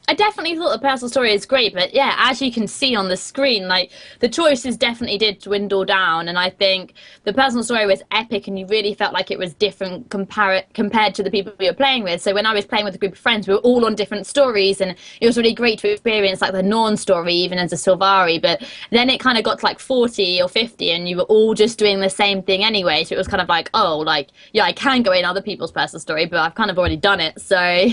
I definitely thought the personal story is great, but yeah, as you can see on the screen, like the choices definitely did dwindle down, and I think the personal story was epic, and you really felt like it was different compared to the people we were playing with. So when I was playing with a group of friends, we were all on different stories, and it was really great to experience like the Norn story, even as a Sylvari. But then it kind of got to like 40 or 50, and you were all just doing the same thing anyway. So it was kind of like, oh, like yeah, I can go in other people's personal story, but I've kind of already done it, so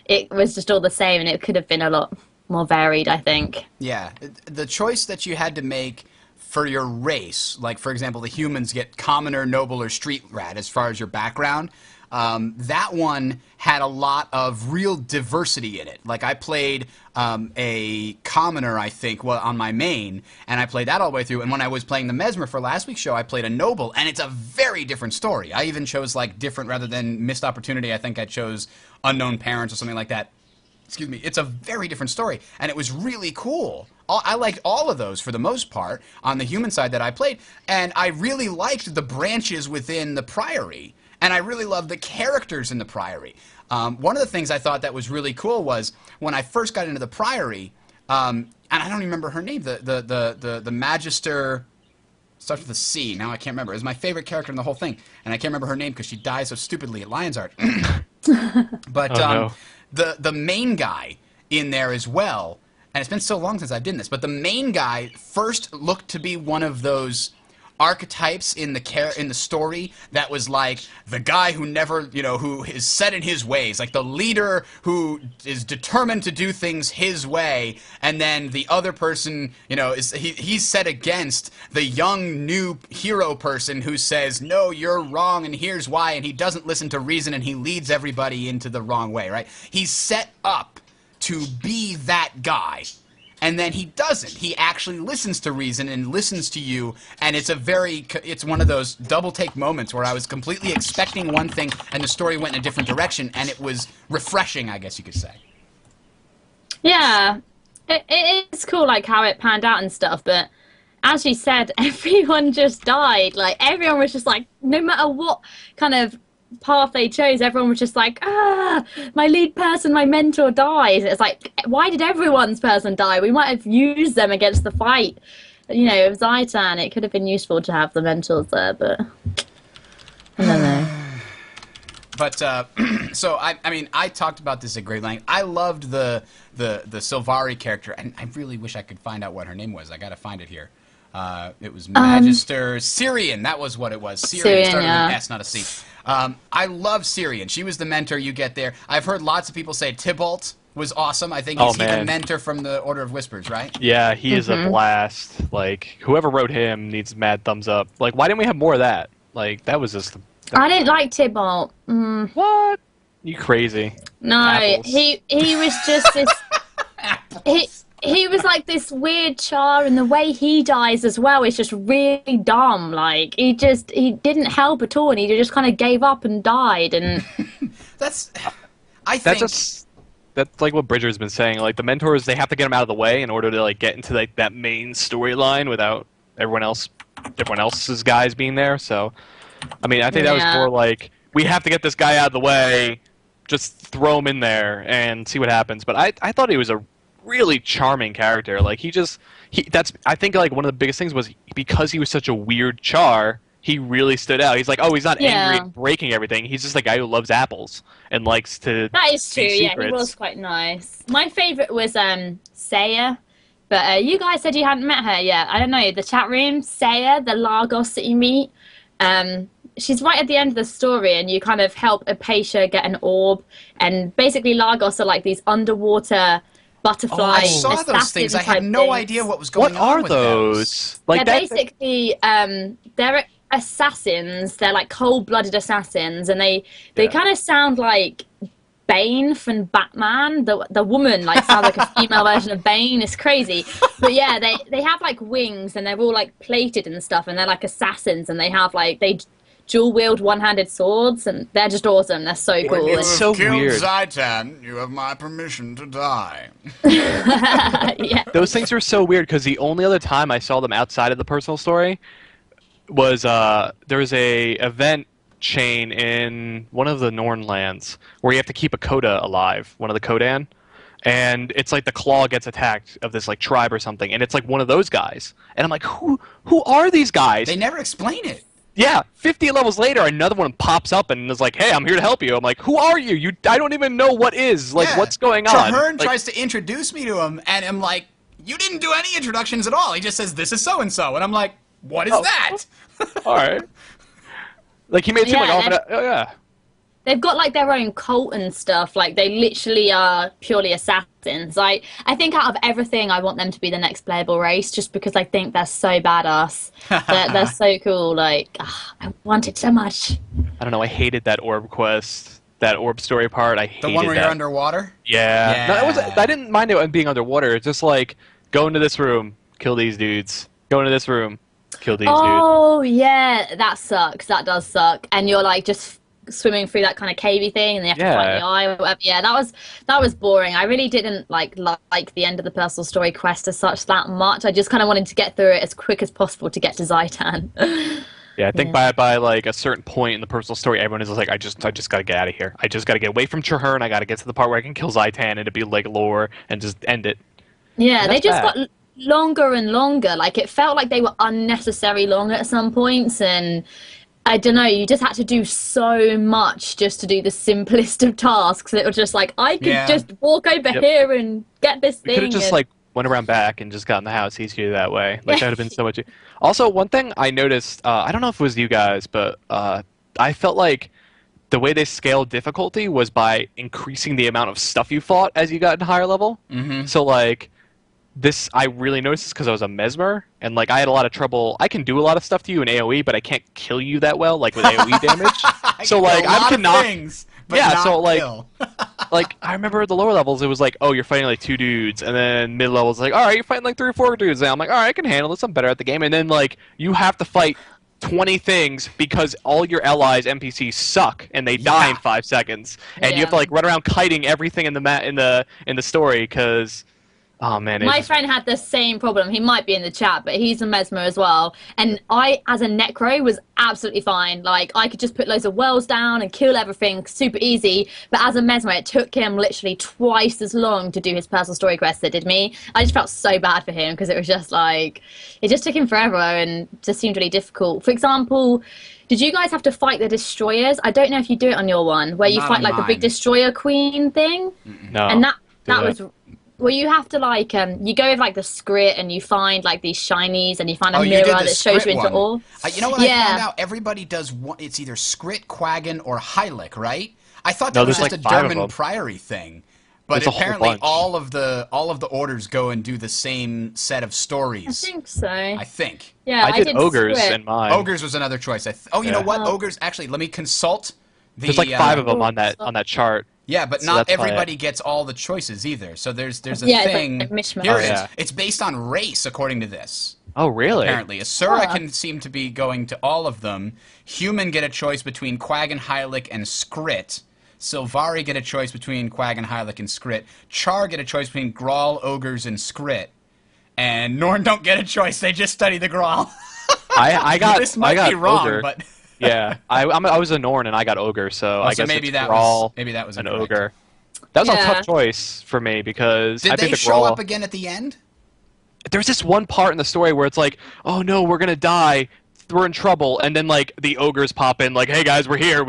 it was just all the same, and it could have been a lot more varied, I think. Yeah, the choice that you had to make for your race, like for example the humans get commoner, noble, or street rat as far as your background, that one had a lot of real diversity in it. Like I played a commoner, I think, on my main, and I played that all the way through. And when I was playing the Mesmer for last week's show, I played a noble, and it's a very different story. I even chose like different rather than missed opportunity. I think I chose unknown parents or something like that. Excuse me. It's a very different story, and it was really cool. I liked all of those for the most part on the human side that I played, and I really liked the branches within the Priory, and I really loved the characters in the Priory. One of the things I thought that was really cool was when I first got into the Priory, and I don't even remember her name, the Magister starts with a C. Now I can't remember. It was my favorite character in the whole thing, and I can't remember her name because she dies so stupidly at Lion's Art. But no. the main guy in there as well, and it's been so long since I've done this, but the main guy first looked to be one of those archetypes in the story that was like the guy who never, who is set in his ways, like the leader who is determined to do things his way, and then the other person, he's set against the young new hero person who says, no, you're wrong and here's why, and he doesn't listen to reason and he leads everybody into the wrong way, right? He's set up to be that guy. And then he doesn't. He actually listens to reason and listens to you, and it's one of those double-take moments where I was completely expecting one thing, and the story went in a different direction, and it was refreshing, I guess you could say. Yeah, it is cool, like, how it panned out and stuff, but as you said, everyone just died. Like, everyone was just like, no matter what kind of path they chose, everyone was just like, my lead person, my mentor dies. It's like, why did everyone's person die? We might have used them against the fight, of Zhaitan. It could have been useful to have the mentors there, but I don't know. But so I talked about this at great length. I loved the Sylvari character, and I really wish I could find out what her name was. I gotta find it here. It was Magister Syrian. That was what it was. Syrian started with an S, not a C. I love Syrian. She was the mentor you get there. I've heard lots of people say Tybalt was awesome. I think he's the mentor from the Order of Whispers, right? Yeah, he is a blast. Like, whoever wrote him needs mad thumbs up. Like, why didn't we have more of that? Like, that was just... I didn't like Tybalt. What? You crazy. No, Apples. he was just this... He was like this weird char, and the way he dies as well is just really dumb. Like, he didn't help at all, and he just kind of gave up and died, and... That's like what Bridger's been saying. Like, the mentors, they have to get them out of the way in order to, like, get into, like, that main storyline without everyone else's guys being there, so... I mean, I think that was more like, we have to get this guy out of the way, just throw him in there and see what happens. But I thought he was a really charming character. Like, I think, like, one of the biggest things was because he was such a weird char, he really stood out. He's like, he's not angry and breaking everything. He's just a guy who loves apples and likes to... That is true, secrets. yeah, he was quite nice. My favourite was Saya, but you guys said you hadn't met her yet. I don't know, the chat room, Saya, the Lagos that you meet, she's right at the end of the story, and you kind of help Apatia get an orb, and basically Lagos are like these underwater butterfly. I saw those things. I had no idea what was going on with those. Like, they're basically they're assassins. They're like cold-blooded assassins, and they kind of sound like Bane from Batman. The woman like sounds like a female version of Bane. It's crazy, but yeah, they have like wings, and they're all like plated and stuff, and they're like assassins, and they have like they dual wield one-handed swords, and they're just awesome. They're so cool. When you It's so killed weird. Zhaitan, you have my permission to die. Yeah. Those things are so weird because the only other time I saw them outside of the personal story was there was a event chain in one of the Norn lands where you have to keep a Coda alive, one of the Kodan, and it's like the claw gets attacked of this like tribe or something, and it's like one of those guys, and I'm like, who are these guys? They never explain it. Yeah, 50 levels later, another one pops up and is like, hey, I'm here to help you. I'm like, who are you? I don't even know what is. Like, what's going on? Traherne Like, tries to introduce me to him, and I'm like, you didn't do any introductions at all. He just says, this is so-and-so. And I'm like, what is that? all right. Like, he made it seem like, yeah. They've got like their own cult and stuff. Like, they literally are purely assassins. assassins. Like, I think out of everything, I want them to be the next playable race, just because I think they're so badass. They're so cool. Like, I want it so much. I don't know. I hated that orb quest, that orb story part. I hated The one where that. you're underwater? Yeah. No, I didn't mind it being underwater. It's just like, go into this room, kill these dudes. Go into this room, kill these dudes. Oh, yeah. That sucks. That does suck. And you're like just swimming through that kind of cavey thing, and you have to fight the eye or whatever. Yeah, that was boring. I really didn't like the end of the personal story quest as such that much. I just kind of wanted to get through it as quick as possible to get to Zhaitan. Yeah, I think by like a certain point in the personal story, everyone is like, I just gotta get out of here. I just gotta get away from Traherne. I gotta get to the part where I can kill Zhaitan and it'd be like lore and just end it. Yeah, they just got longer and longer. Like, it felt like they were unnecessary long at some points, and I don't know, you just had to do so much just to do the simplest of tasks. It was just like, I could just walk over here and get this thing. We could have just like went around back and just got in the house easier that way. Like, that would have been so much. Also, one thing I noticed, I don't know if it was you guys, but I felt like the way they scaled difficulty was by increasing the amount of stuff you fought as you got in higher level. Mm-hmm. So like, this, I really noticed this because I was a Mesmer, and like I had a lot of trouble. I can do a lot of stuff to you in AoE, but I can't kill you that well, like with AoE damage. So like I cannot. So like, like I remember at the lower levels, it was like, oh, you're fighting like 2 dudes, and then mid levels, like, all right, you're fighting like 3 or 4 dudes. And I'm like, all right, I can handle this. I'm better at the game. And then like you have to fight 20 things because all your allies NPCs suck and they die in 5 seconds, and you have to like run around kiting everything in the story because. Oh man! My friend had the same problem. He might be in the chat, but he's a Mesmer as well. And I, as a Necro, was absolutely fine. Like, I could just put loads of wells down and kill everything super easy. But as a Mesmer, it took him literally twice as long to do his personal story quest that did me. I just felt so bad for him because it was just like, it just took him forever and just seemed really difficult. For example, did you guys have to fight the destroyers? I don't know if you do it on your one, where you fight like the big destroyer queen thing. No. And that was. Well, you have to, like, you go with, like, the scrit, and you find, like, these shinies, and you find a mirror that shows you into ore. You know what I found out? Everybody does one, it's either scrit, quaggan, or heilig, right? I thought that was just a German Priory thing. But apparently all of the orders go and do the same set of stories. I think so. I think. Yeah, I did ogres in mine. Ogres was another choice. You know what? Ogres, actually, let me consult the... There's like 5 of them on that chart. Yeah, but not everybody gets all the choices either. So there's a thing. It's like mishmash. Here it's based on race, according to this. Oh, really? Apparently, Asura can seem to be going to all of them. Human get a choice between Quaggan, Hylic, and Skrit. Sylvari get a choice between Quaggan, Hylic, and Skrit. Char get a choice between Grawl, Ogres, and Skrit. And Norn don't get a choice. They just study the Grawl. I got this might be wrong, ogre. but. Yeah, I was a Norn and I got ogre, so I guess maybe it's that Grawl, was an ogre. That was a tough choice for me because did I think they show up again at the end? There's this one part in the story where it's like, oh no, we're gonna die, we're in trouble, and then like the ogres pop in, like, hey guys, we're here,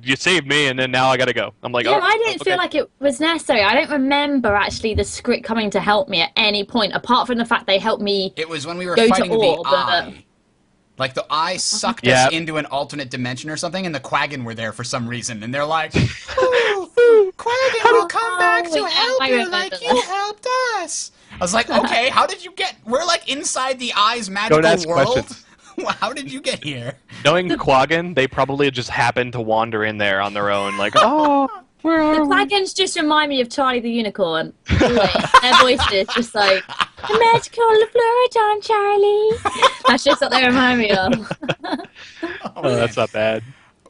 you saved me, and then now I gotta go. I'm like, yeah, I didn't feel like it was necessary. I don't remember actually the script coming to help me at any point, apart from the fact they helped me. It was when we were fighting the eye. Like, the eye sucked us into an alternate dimension or something, and the Quaggan were there for some reason. And they're like, ooh, Quaggan will come back to help you like you helped us. I was like, okay, how did you get... We're, like, inside the eye's magical world. How did you get here? Knowing Quaggan, they probably just happened to wander in there on their own, like, oh... The Quaggans just remind me of Charlie the Unicorn. Their voices just like, the magical Floridon, Charlie. That's just what they remind me of. Oh, that's not bad.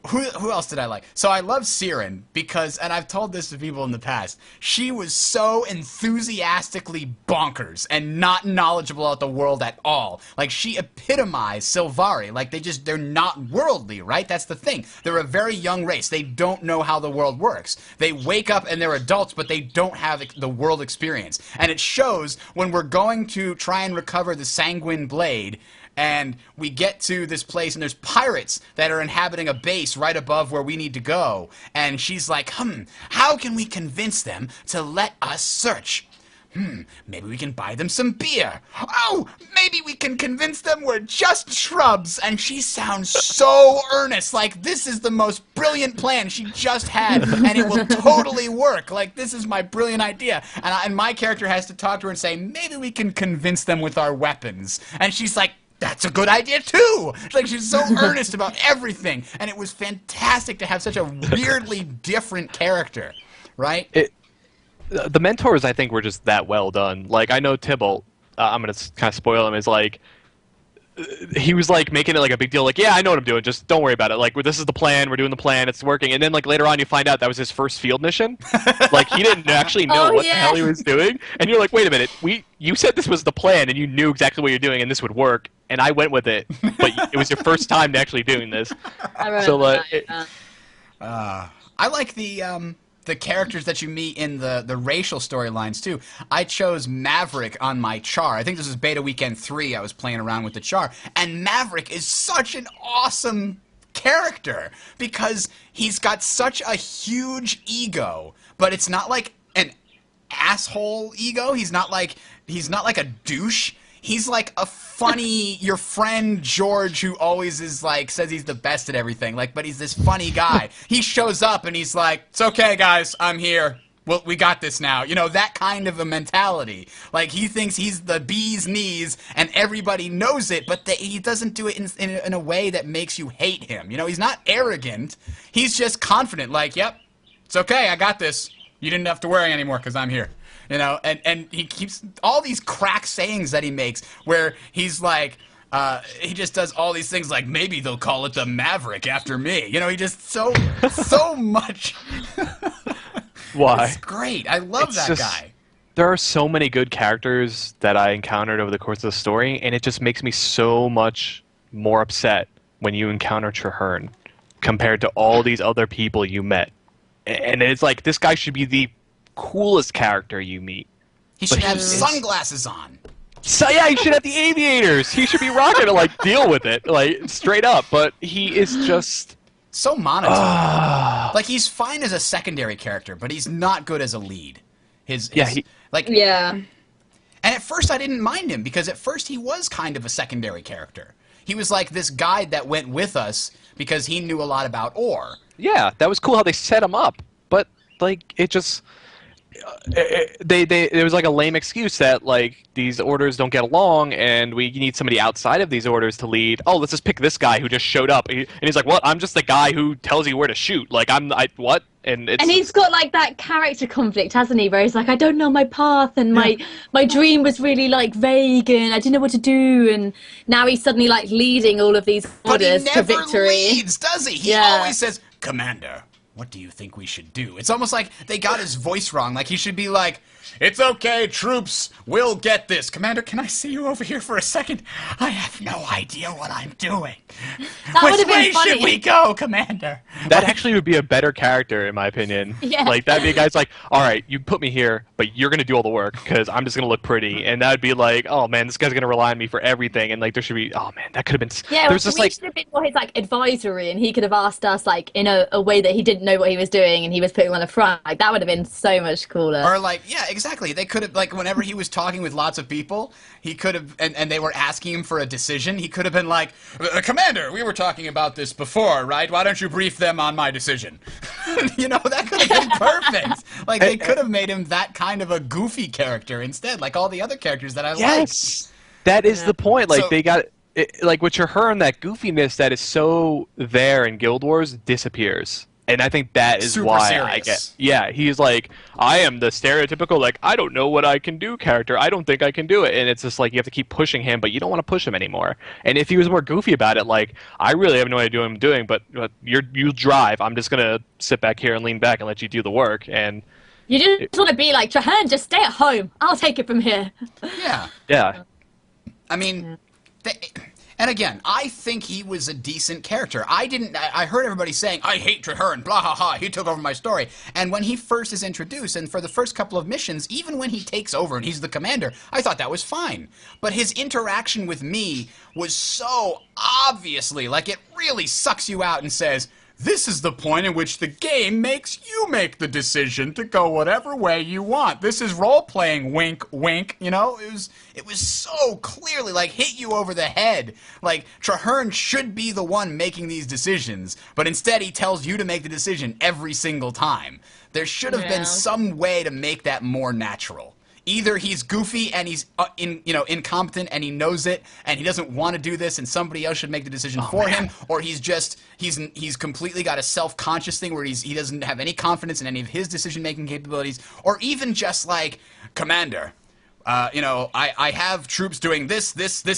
Who else did I like? So I love Siren because, and I've told this to people in the past, she was so enthusiastically bonkers and not knowledgeable about the world at all. Like, she epitomized Sylvari. Like, they're not worldly, right? That's the thing. They're a very young race. They don't know how the world works. They wake up and they're adults, but they don't have the world experience. And it shows when we're going to try and recover the Sanguine Blade, and we get to this place, and there's pirates that are inhabiting a base right above where we need to go. And she's like, how can we convince them to let us search? maybe we can buy them some beer. Oh, maybe we can convince them we're just shrubs. And she sounds so earnest, like this is the most brilliant plan she just had, and it will totally work. Like, this is my brilliant idea. And my character has to talk to her and say, maybe we can convince them with our weapons. And she's like, that's a good idea too. Like, she's so earnest about everything, and it was fantastic to have such a weirdly different character, right? The mentors, I think, were just that well done. Like, I know Tybalt, I'm gonna kind of spoil him, is like, he was like making it like a big deal, like, yeah, I know what I'm doing, just don't worry about it. Like, this is the plan, we're doing the plan, it's working. And then like later on, you find out that was his first field mission. Like, he didn't actually know what the hell he was doing, and you're like, wait a minute, you said this was the plan, and you knew exactly what you're doing, and this would work, and I went with it, but it was your first time actually doing this. I like the characters that you meet in the racial storylines too. I chose Maverick on my char. I think this was beta weekend 3. I was playing around with the char, and Maverick is such an awesome character because he's got such a huge ego, but it's not like an asshole ego. He's not like a douche. He's like a funny, your friend George, who always is like, says he's the best at everything, like, but he's this funny guy. He shows up and he's like, it's okay guys, I'm here. Well, we got this now. You know, that kind of a mentality. Like, he thinks he's the bee's knees and everybody knows it, but he doesn't do it in a way that makes you hate him. You know, he's not arrogant. He's just confident, like, yep, it's okay, I got this. You didn't have to worry anymore because I'm here. You know, and he keeps all these crack sayings that he makes where he's like, he just does all these things like, maybe they'll call it the Maverick after me. You know, he just so much. Why? It's great. I love that guy. There are so many good characters that I encountered over the course of the story, and it just makes me so much more upset when you encounter Traherne compared to all these other people you met. And it's like, this guy should be the coolest character you meet. He should have sunglasses on. So yeah, he should have the aviators. He should be rocking to like deal with it, like straight up. But he is just so monotone. Like, he's fine as a secondary character, but he's not good as a lead. And at first I didn't mind him because at first he was kind of a secondary character. He was like this guide that went with us because he knew a lot about ore. Yeah, that was cool how they set him up, but like it just. There was like a lame excuse that like these orders don't get along and we need somebody outside of these orders to lead. Oh, let's just pick this guy who just showed up, and he's like, "What? I'm just the guy who tells you where to shoot." Like, what? And he's got like that character conflict, hasn't he? Where he's like, I don't know my path, and my dream was really like vague, and I didn't know what to do, and now he's suddenly like leading all of these orders to victory. But he never leads, does he? He always says, "Commander, what do you think we should do?" It's almost like they got his voice wrong. Like, he should be like, "It's okay, troops, we'll get this. Commander, can I see you over here for a second? I have no idea what I'm doing. Which way should we go, Commander?" That actually would be a better character, in my opinion. Yeah. Like, that'd be a guy's like, all right, you put me here, but you're going to do all the work because I'm just going to look pretty. And that would be like, oh, man, this guy's going to rely on me for everything. And, like, there should be, oh, man, that could have been... Yeah, there's just, like, should have been more his, like, advisory, and he could have asked us, like, in a way that he didn't know what he was doing, and he was putting on the front. Like, that would have been so much cooler. Or, like, yeah, exactly. They could have, like, whenever he was talking with lots of people, he could have, and they were asking him for a decision, he could have been like, "Commander, we were talking about this before, right? Why don't you brief them on my decision?" You know, that could have been perfect. Like, they could have made him that kind of a goofy character instead, like all the other characters that I Yes, that is the point. Like, they got, like, with Traherne, that goofiness that is so there in Guild Wars disappears. And I think that is why serious. I get... Yeah, he's like, I am the stereotypical, like, I don't know what I can do character. I don't think I can do it. And it's just like, you have to keep pushing him, but you don't want to push him anymore. And if he was more goofy about it, like, I really have no idea what I'm doing, but you drive. I'm just going to sit back here and lean back and let you do the work. And you just want to be like, Traherne, just stay at home. I'll take it from here. Yeah. Yeah. I mean... And again, I think he was a decent character. I heard everybody saying, "I hate Traherne, blah ha ha, he took over my story." And when he first is introduced, and for the first couple of missions, even when he takes over and he's the commander, I thought that was fine. But his interaction with me was so obviously, like, it really sucks you out and says, this is the point in which the game makes you make the decision to go whatever way you want. This is role-playing, wink, wink, you know? It was so clearly, like, hit you over the head. Like, Traherne should be the one making these decisions, but instead he tells you to make the decision every single time. There should have been some way to make that more natural. Either he's goofy and he's incompetent and he knows it and he doesn't want to do this and somebody else should make the decision for him, or he's completely got a self-conscious thing where he doesn't have any confidence in any of his decision-making capabilities, or even just like, Commander, I have troops doing this,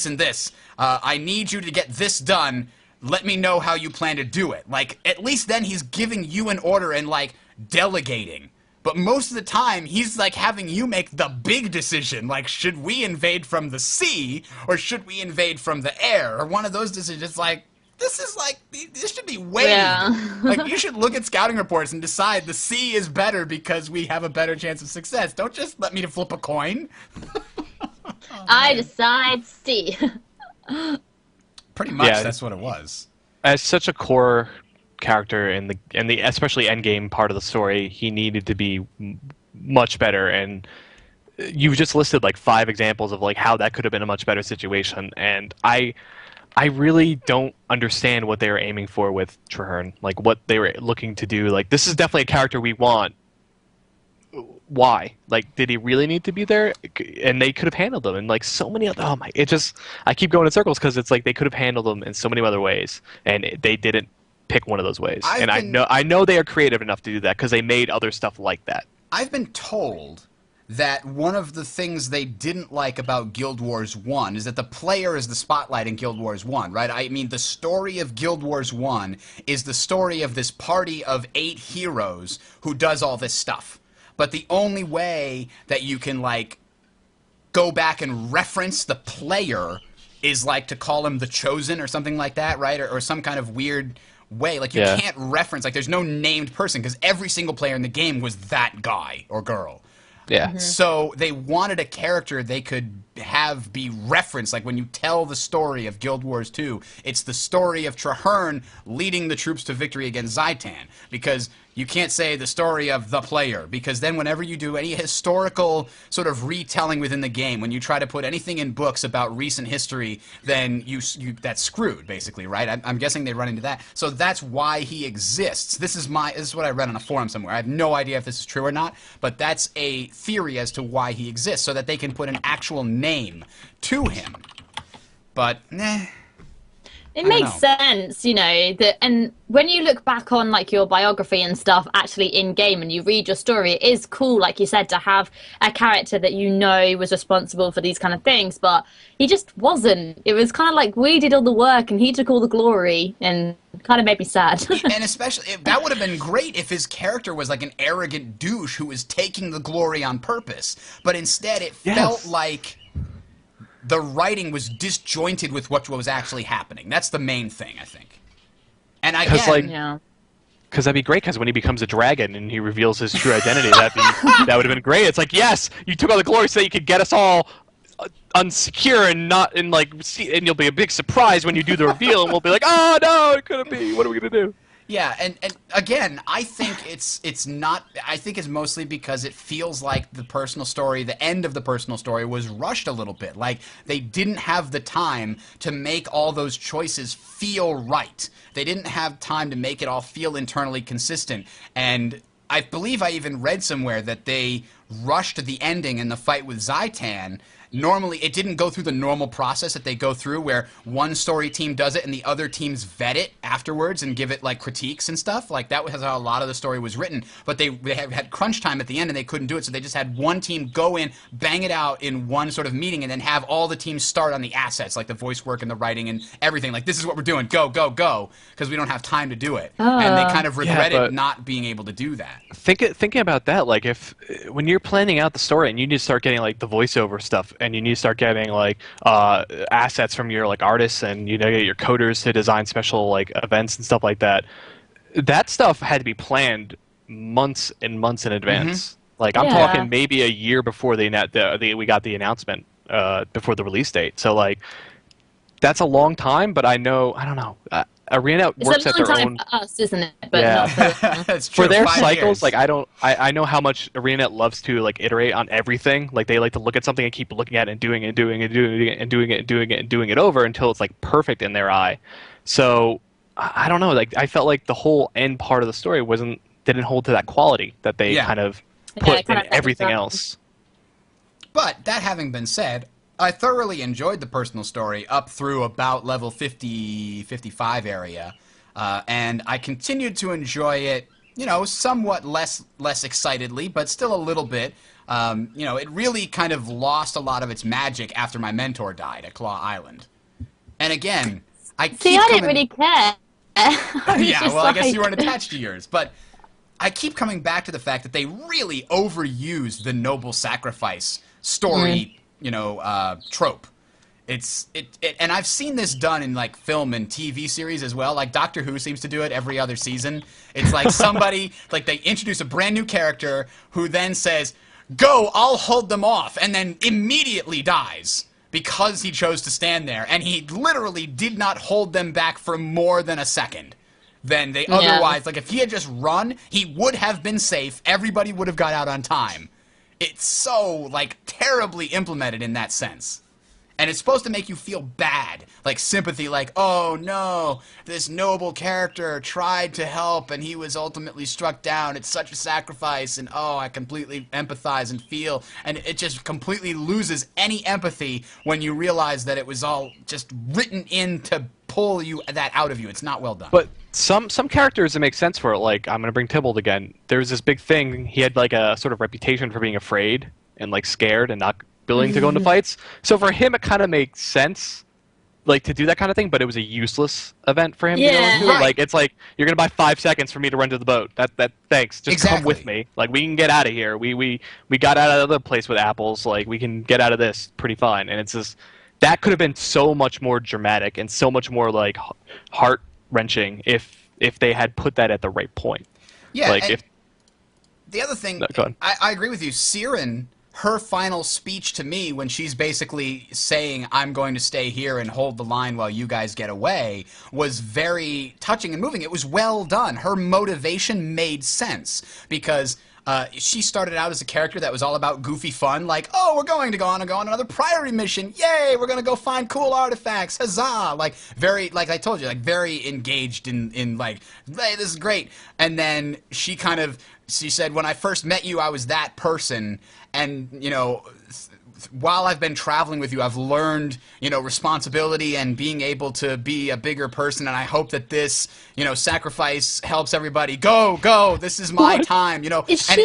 and this. I need you to get this done. Let me know how you plan to do it. Like, at least then he's giving you an order and, like, delegating. But most of the time, he's, like, having you make the big decision. Like, should we invade from the sea, or should we invade from the air? Or one of those decisions, like, this should be weighed. Yeah. Like, you should look at scouting reports and decide the sea is better because we have a better chance of success. Don't just let me to flip a coin. I decide sea. Pretty much, that's what it was. As such a core character in the especially endgame part of the story, he needed to be much better, and you just listed like 5 examples of like how that could have been a much better situation, and I really don't understand what they were aiming for with Traherne, like what they were looking to do. Like, this is definitely a character we want. Why? Like, did he really need to be there? And they could have handled him in like so many other. I keep going in circles because it's like they could have handled him in so many other ways, and they didn't pick one of those ways. I know they are creative enough to do that because they made other stuff like that. I've been told that one of the things they didn't like about Guild Wars 1 is that the player is the spotlight in Guild Wars 1, right? I mean, the story of Guild Wars 1 is the story of this party of 8 heroes who does all this stuff. But the only way that you can, like, go back and reference the player is, like, to call him the Chosen or something like that, right? Or some kind of weird way. Like, you can't reference, like, there's no named person because every single player in the game was that guy or girl. Yeah. Mm-hmm. So they wanted a character they could have be referenced. Like, when you tell the story of Guild Wars 2, it's the story of Traherne leading the troops to victory against Zhaitan. Because you can't say the story of the player, because then whenever you do any historical sort of retelling within the game, when you try to put anything in books about recent history, then that's screwed, basically, right? I'm guessing they run into that. So that's why he exists. This is what I read on a forum somewhere. I have no idea if this is true or not, but that's a theory as to why he exists, so that they can put an actual name to him. But, It makes sense, and when you look back on like your biography and stuff actually in game and you read your story, it is cool, like you said, to have a character that was responsible for these kind of things, but he just wasn't. It was kind of like we did all the work and he took all the glory, and kind of made me sad. And especially, that would have been great if his character was like an arrogant douche who was taking the glory on purpose, but instead it felt like the writing was disjointed with what was actually happening. That's the main thing, I think. And because that'd be great. Because when he becomes a dragon and he reveals his true identity, that would have been great. It's like, yes, you took all the glory so that you could get us all unsecure and not and you'll be a big surprise when you do the reveal, and we'll be like, oh no, it couldn't be. What are we gonna do? Yeah, and again, I think it's not. I think it's mostly because it feels like the personal story, the end of the personal story, was rushed a little bit. Like, they didn't have the time to make all those choices feel right. They didn't have time to make it all feel internally consistent. And I believe I even read somewhere that they rushed the ending in the fight with Zhaitan. Normally, it didn't go through the normal process that they go through where one story team does it and the other teams vet it afterwards and give it, like, critiques and stuff. Like, that was how a lot of the story was written. But they had crunch time at the end and they couldn't do it, so they just had one team go in, bang it out in one sort of meeting, and then have all the teams start on the assets, like the voice work and the writing and everything. Like, this is what we're doing. Go, go, go. Because we don't have time to do it. And they kind of regretted not being able to do that. Thinking about that, like, when you're planning out the story and you need to start getting, like, the voiceover stuff, and you need to start getting like assets from your like artists, and get your coders to design special like events and stuff like that. That stuff had to be planned months and months in advance. Like, I'm talking maybe a year before we got the announcement before the release date. So like, that's a long time. But I don't know. Arena It's works a at long their time own. for us, isn't it? But Yeah. not for them. That's true. For their 5 cycles, years. like I know how much AreaNet loves to like iterate on everything. Like they like to look at something and keep looking at it and doing it and doing it and doing it and doing it and doing it and doing it over until it's like perfect in their eye. So I don't know. Like I felt like the whole end part of the story didn't hold to that quality that they Yeah. kind of Yeah, put it kind in of let everything them down. else. But that having been said, I thoroughly enjoyed the personal story up through about level 50, 55 area, and I continued to enjoy it, somewhat less excitedly, but still a little bit. It really kind of lost a lot of its magic after my mentor died at Claw Island. And again, I didn't really care. Yeah, well, I guess you weren't attached to yours, but I keep coming back to the fact that they really overused the noble sacrifice story, trope. And I've seen this done in like film and TV series as well. Like Doctor Who seems to do it every other season. It's like somebody, like they introduce a brand new character who then says, "Go, I'll hold them off," and then immediately dies because he chose to stand there, and he literally did not hold them back for more than a second. Then they otherwise, like if he had just run, he would have been safe. Everybody would have got out on time. It's so like terribly implemented in that sense. And it's supposed to make you feel bad, like sympathy, like, oh no, this noble character tried to help and he was ultimately struck down. It's such a sacrifice, and oh, I completely empathize and feel. And it just completely loses any empathy when you realize that it was all just written in to pull that out of you. It's not well done. But some characters, it makes sense for it. Like, I'm going to bring Tybalt again. There's this big thing. He had like a sort of reputation for being afraid and like scared and not willing to go into fights. So for him, it kind of makes sense, like to do that kind of thing. But it was a useless event for him to go into. Right. Like it's like you're gonna buy 5 seconds for me to run to the boat. That thanks. Just come with me. Like we can get out of here. We got out of the other place with apples. Like we can get out of this pretty fine. And it's just that could have been so much more dramatic and so much more like heart wrenching if they had put that at the right point. Yeah. Like if the other thing, No, go on. I agree with you. Siren, her final speech to me when she's basically saying, I'm going to stay here and hold the line while you guys get away, was very touching and moving. It was well done. Her motivation made sense because she started out as a character that was all about goofy fun, like, oh, we're going to go on another priority mission. Yay, we're going to go find cool artifacts. Huzzah. Like, very, like I told you, like, very engaged in like, hey, this is great. And then she said, when I first met you, I was that person. And, while I've been traveling with you, I've learned, responsibility and being able to be a bigger person. And I hope that this, sacrifice helps everybody. Go. This is my time, Is she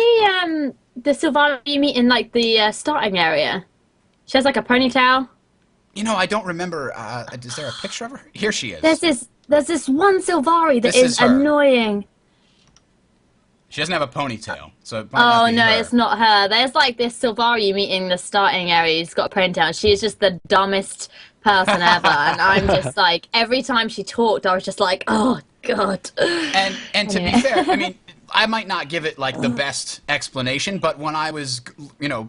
the Sylvana you meet in like the starting area? She has like a ponytail. I don't remember. Is there a picture of her? Here she is. There's this one Sylvari that This is is her. annoying. She doesn't have a ponytail, so it might not Oh be no, her. it's not her. There's like this Sylvari you meet in the starting area who's got a ponytail. She is just the dumbest person ever, and I'm just like, every time she talked, I was just like, oh god. And to be fair, I mean, I might not give it like the best explanation, but when I was,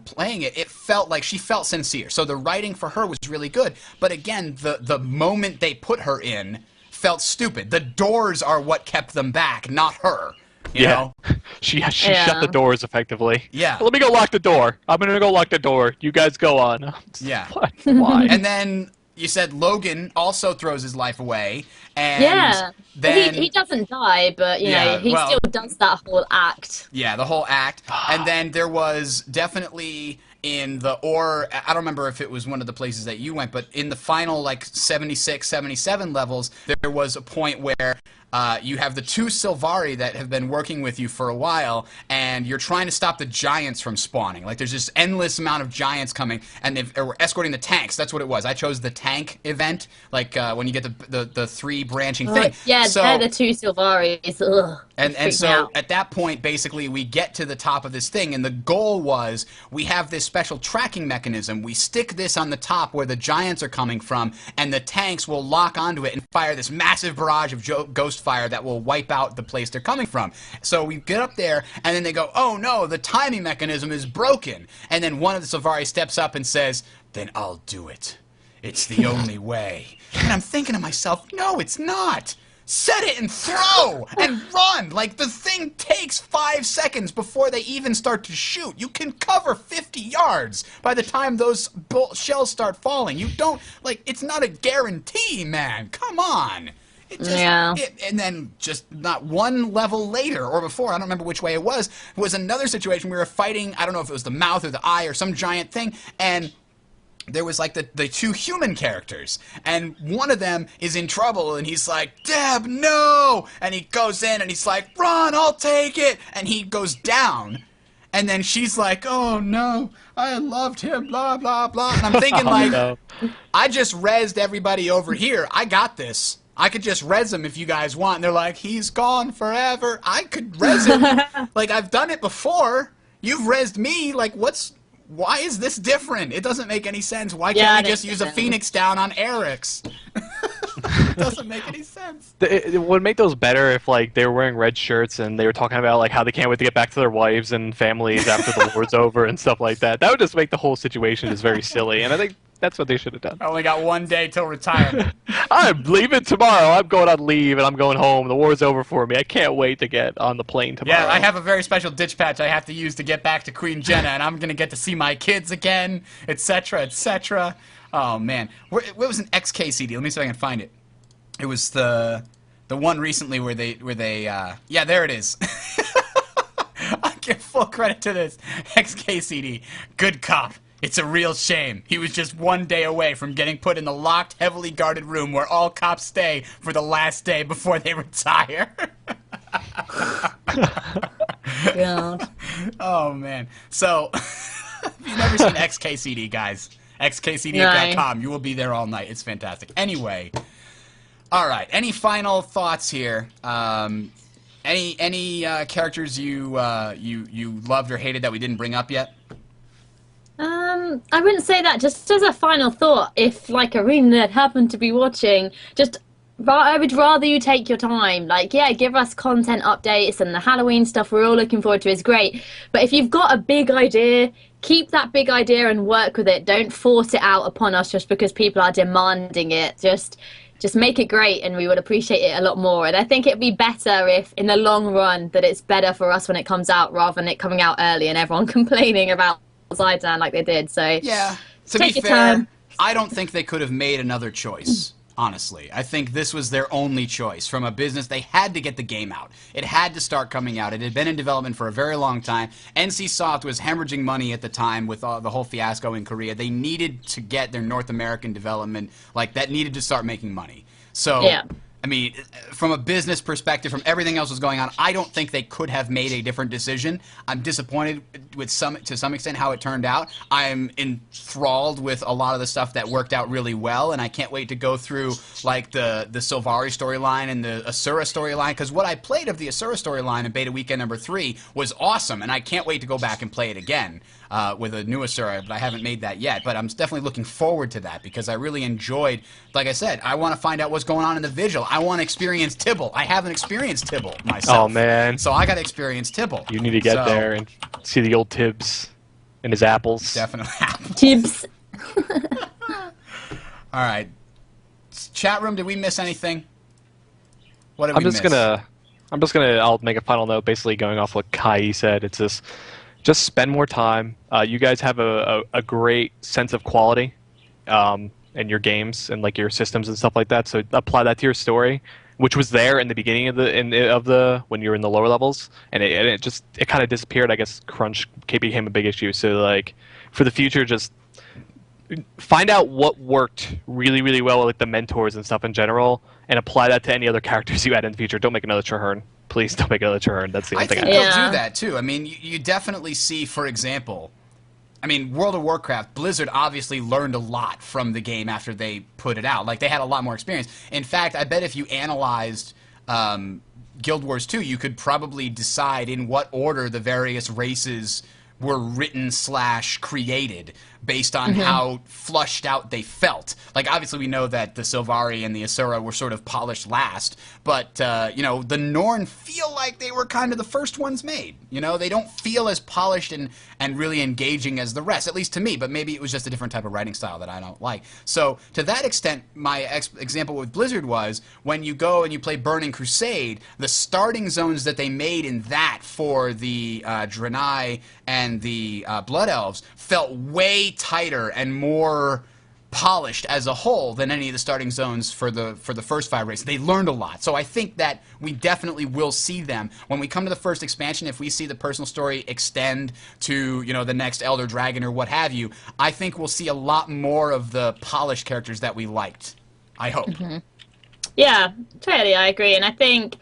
playing it, it felt like she felt sincere. So the writing for her was really good. But again, the moment they put her in felt stupid. The doors are what kept them back, not her. You know? She shut the doors effectively. Yeah. Let me go lock the door. I'm gonna go lock the door. You guys go on. Yeah. What? Why? And then you said Logan also throws his life away, and Yeah, then he doesn't die, but he still does that whole act. yeah, the whole act. And then there was definitely in I don't remember if it was one of the places that you went, but in the final like 76, 77 levels, there was a point where you have the 2 Sylvari that have been working with you for a while, and you're trying to stop the giants from spawning. Like, there's this endless amount of giants coming, and they were escorting the tanks. That's what it was. I chose the tank event, like when you get the 3 branching thing. Yeah, so, they're the 2 Sylvaris. Ugh, and so at that point, basically, we get to the top of this thing, and the goal was we have this special tracking mechanism. We stick this on the top where the giants are coming from, and the tanks will lock onto it and fire this massive barrage of ghost fire that will wipe out the place they're coming from. So we get up there, and then they go, oh no, the timing mechanism is broken. And then one of the Sylvari steps up and says, then I'll do it. It's the only way. And I'm thinking to myself, no, it's not. set it and throw and run. Like, the thing takes 5 seconds before they even start to shoot. You can cover 50 yards by the time those shells start falling. You don't, like, it's not a guarantee, man. Come on. And then just not one level later or before, I don't remember which way it was another situation. We were fighting, I don't know if it was the mouth or the eye or some giant thing, and there was like the two human characters, and one of them is in trouble, and he's like, Deb, no! And he goes in, and he's like, run, I'll take it! And he goes down, and then she's like, oh no, I loved him, blah, blah, blah. And I'm thinking, I just rezzed everybody over here. I got this. I could just res him if you guys want. And they're like, he's gone forever. I could res him. Like, I've done it before. You've rezzed me. Like, why is this different? It doesn't make any sense. Why can't we just use a Phoenix down on Eric's? It doesn't make any sense. It would make those better if, like, they were wearing red shirts and they were talking about, like, how they can't wait to get back to their wives and families after the war's over and stuff like that. That would just make the whole situation just very silly, and I think that's what they should have done. I only got 1 day till retirement. I'm leaving tomorrow. I'm going on leave, and I'm going home. The war's over for me. I can't wait to get on the plane tomorrow. Yeah, I have a very special ditch patch I have to use to get back to Queen Jenna, and I'm going to get to see my kids again, etc., etc. Oh, man. What was an XK CD? Let me see if I can find it. It was the one recently where they yeah, there it is. I give full credit to this. XK CD. Good cop. It's a real shame. He was just 1 day away from getting put in the locked, heavily guarded room where all cops stay for the last day before they retire. God. Oh, man. So, if you've never seen XKCD, guys, xkcd.com, you will be there all night. It's fantastic. Anyway, all right. Any final thoughts here? Any characters you loved or hated that we didn't bring up yet? I wouldn't say that. Just as a final thought, if like a room that happened to be watching, I would rather you take your time. Like, yeah, give us content updates, and the Halloween stuff we're all looking forward to is great. But if you've got a big idea, keep that big idea and work with it. Don't force it out upon us just because people are demanding it. Just make it great, and we would appreciate it a lot more. And I think it'd be better if, in the long run, that it's better for us when it comes out rather than it coming out early and everyone complaining about Zhaitan like they did. So yeah, to take be your fair, time. I don't think they could have made another choice. Honestly, I think this was their only choice. From a business, they had to get the game out. It had to start coming out. It had been in development for a very long time. NCSoft was hemorrhaging money at the time with the whole fiasco in Korea. They needed to get their North American development, like, that needed to start making money. So, yeah. I mean, from a business perspective, from everything else was going on, I don't think they could have made a different decision. I'm disappointed with to some extent how it turned out. I'm enthralled with a lot of the stuff that worked out really well, and I can't wait to go through like the Sylvari storyline and the Asura storyline, because what I played of the Asura storyline in beta weekend number 3 was awesome, and I can't wait to go back and play it again with a new Asura, but I haven't made that yet. But I'm definitely looking forward to that because I really enjoyed, like I said, I want to find out what's going on in the Vigil. I want to experience Tibble. I haven't experienced Tibble myself. Oh, man. So I got to experience Tibble. You need to get there and see the old Tibbs and his apples. Definitely. Tibbs. All right. Chat room, did we miss anything? What did we miss? I'll make a final note basically going off what Kai said. It's just spend more time. You guys have a great sense of quality in your games and like your systems and stuff like that. So apply that to your story, which was there in the beginning of the when you were in the lower levels, and it kind of disappeared. I guess crunch became a big issue. So like for the future, just find out what worked really, really well with like the mentors and stuff in general, and apply that to any other characters you add in the future. Don't make another Traherne. Please don't make another Traherne. That's the only thing I think they'll do that too. I mean, you definitely see, for example, I mean, World of Warcraft, Blizzard obviously learned a lot from the game after they put it out. Like, they had a lot more experience. In fact, I bet if you analyzed Guild Wars 2, you could probably decide in what order the various races were written / created based on how flushed out they felt. Like, obviously we know that the Sylvari and the Asura were sort of polished last, but, you know, the Norn feel like they were kind of the first ones made. You know, they don't feel as polished and really engaging as the rest, at least to me, but maybe it was just a different type of writing style that I don't like. So, to that extent, my example with Blizzard was, when you go and you play Burning Crusade, the starting zones that they made in that for the Draenei and the Blood Elves felt way tighter and more polished as a whole than any of the starting zones for the first 5 races. They learned a lot. So I think that we definitely will see them. When we come to the first expansion, if we see the personal story extend to, you know, the next Elder Dragon or what have you, I think we'll see a lot more of the polished characters that we liked. I hope. Yeah, totally, I agree. And I think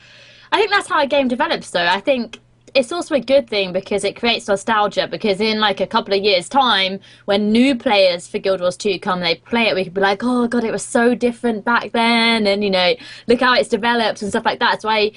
that's how a game develops, though. I think it's also a good thing because it creates nostalgia, because in like a couple of years' time, when new players for Guild Wars 2 come, they play it, we could be like, oh god, it was so different back then, and, you know, look how it's developed and stuff like that. So I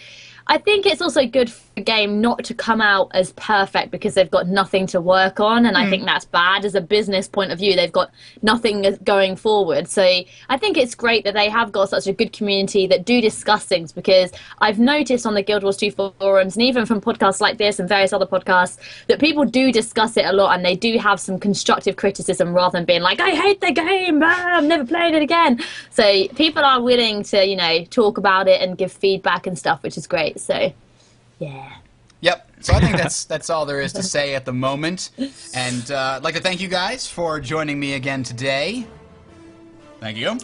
think it's also good for a game not to come out as perfect because they've got nothing to work on, and I think that's bad as a business point of view. They've got nothing going forward. So I think it's great that they have got such a good community that do discuss things, because I've noticed on the Guild Wars 2 forums, and even from podcasts like this and various other podcasts, that people do discuss it a lot, and they do have some constructive criticism rather than being like, I hate the game, I'm never playing it again. So people are willing to, you know, talk about it and give feedback and stuff, which is great. So yeah. Yep. So I think that's all there is to say at the moment. And I'd like to thank you guys for joining me again today. Thank you.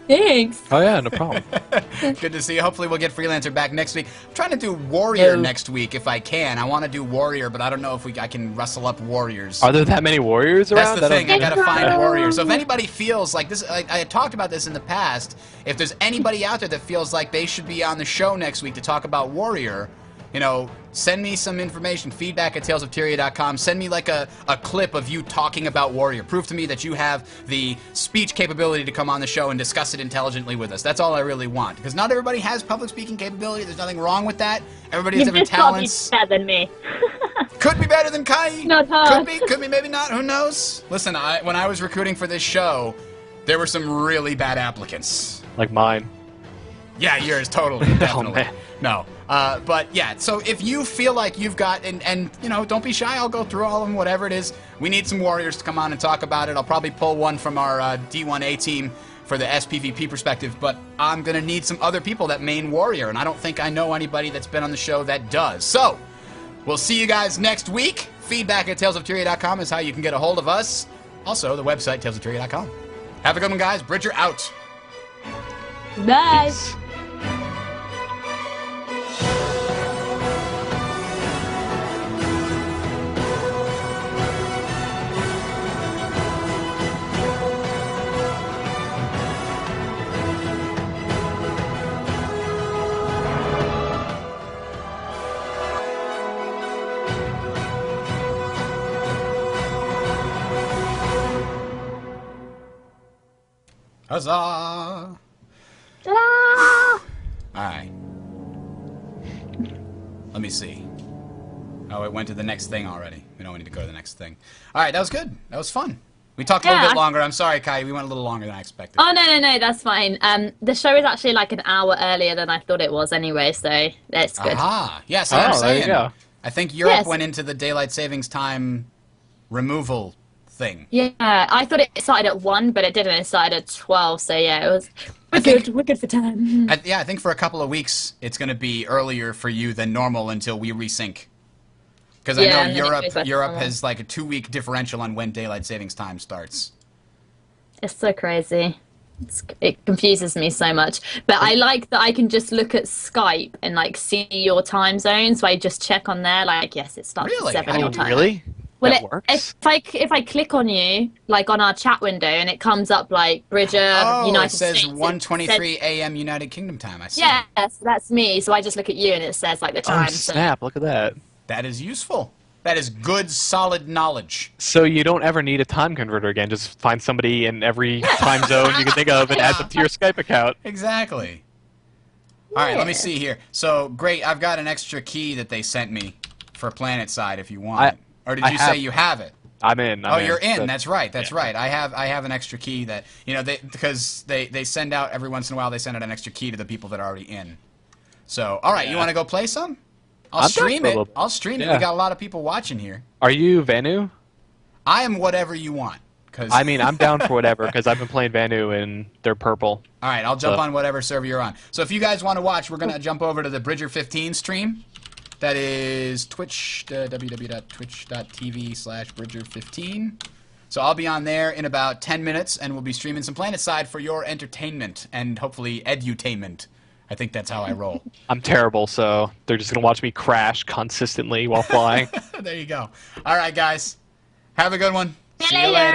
Thanks. Oh yeah, no problem. Good to see you. Hopefully we'll get Freelancer back next week. I'm trying to do Warrior next week if I can. I want to do Warrior, but I don't know if I can rustle up Warriors. Are there that many Warriors around? That's the thing. I gotta find Warriors. So if anybody feels like this, I talked about this in the past. If there's anybody out there that feels like they should be on the show next week to talk about Warrior, you know, send me some information, feedback at talesoftyria.com. Send me like a clip of you talking about Warrior. Prove to me that you have the speech capability to come on the show and discuss it intelligently with us. That's all I really want. Because not everybody has public speaking capability. There's nothing wrong with that. Everybody has different talents. Better than me. Could be better than Kai. Not hard. Could be, maybe not. Who knows? Listen, when I was recruiting for this show, there were some really bad applicants. Like mine. Yeah, yours, totally, definitely. Oh, man. No. But yeah, so if you feel like you've got, and you know, don't be shy, I'll go through all of them, whatever it is. We need some Warriors to come on and talk about it. I'll probably pull one from our D1A team for the SPVP perspective, but I'm going to need some other people that main Warrior, and I don't think I know anybody that's been on the show that does. So, we'll see you guys next week. Feedback at talesoftyria.com is how you can get a hold of us. Also, the website, talesoftyria.com. Have a good one, guys. Bridger out. Bye. Peace. Huzzah! Ah! Alright. Let me see. Oh, it went to the next thing already. We don't need to go to the next thing. Alright, that was good. That was fun. We talked a little bit longer. I'm sorry, Kai. We went a little longer than I expected. Oh, no, that's fine. The show is actually like an hour earlier than I thought it was anyway, so that's good. Aha! Yes, I'm saying. There you go. I think Europe went into the daylight savings time removal thing. Yeah, I thought it started at 1, but it didn't. It started at 12, so yeah, it was... We're good for time. I think for a couple of weeks, it's going to be earlier for you than normal until we resync. Because I know Europe has like a 2-week differential on when daylight savings time starts. It's so crazy. It confuses me so much. But I like that I can just look at Skype and like see your time zone. So I just check on there, like, yes, it starts at 7 your time. Really? Well, that works? If I click on you, like on our chat window, and it comes up like Bridger, United States. It says 1:23 a.m. United Kingdom time. I see. Yes, that's me. So I just look at you, and it says like the time. Oh, snap. Look at that. That is useful. That is good, solid knowledge. So you don't ever need a time converter again. Just find somebody in every time zone you can think of and add them to your Skype account. Exactly. All right, let me see here. So, great. I've got an extra key that they sent me for PlanetSide if you want it. Or did you say you have it? I'm in. You're in. That's right. That's right. I have an extra key that because they send out every once in a while. They send out an extra key to the people that are already in. So all right, you want to go play some? I'll stream it. I'll stream it. We got a lot of people watching here. Are you Vanu? I am whatever you want. I mean, I'm down for whatever because I've been playing Vanu and they're purple. All right, I'll jump on whatever server you're on. So if you guys want to watch, we're gonna jump over to the Bridger 15 stream. That is Twitch, www.twitch.tv/Bridger15. So I'll be on there in about 10 minutes, and we'll be streaming some PlanetSide for your entertainment and hopefully edutainment. I think that's how I roll. I'm terrible, so they're just going to watch me crash consistently while flying. There you go. All right, guys. Have a good one. See you later.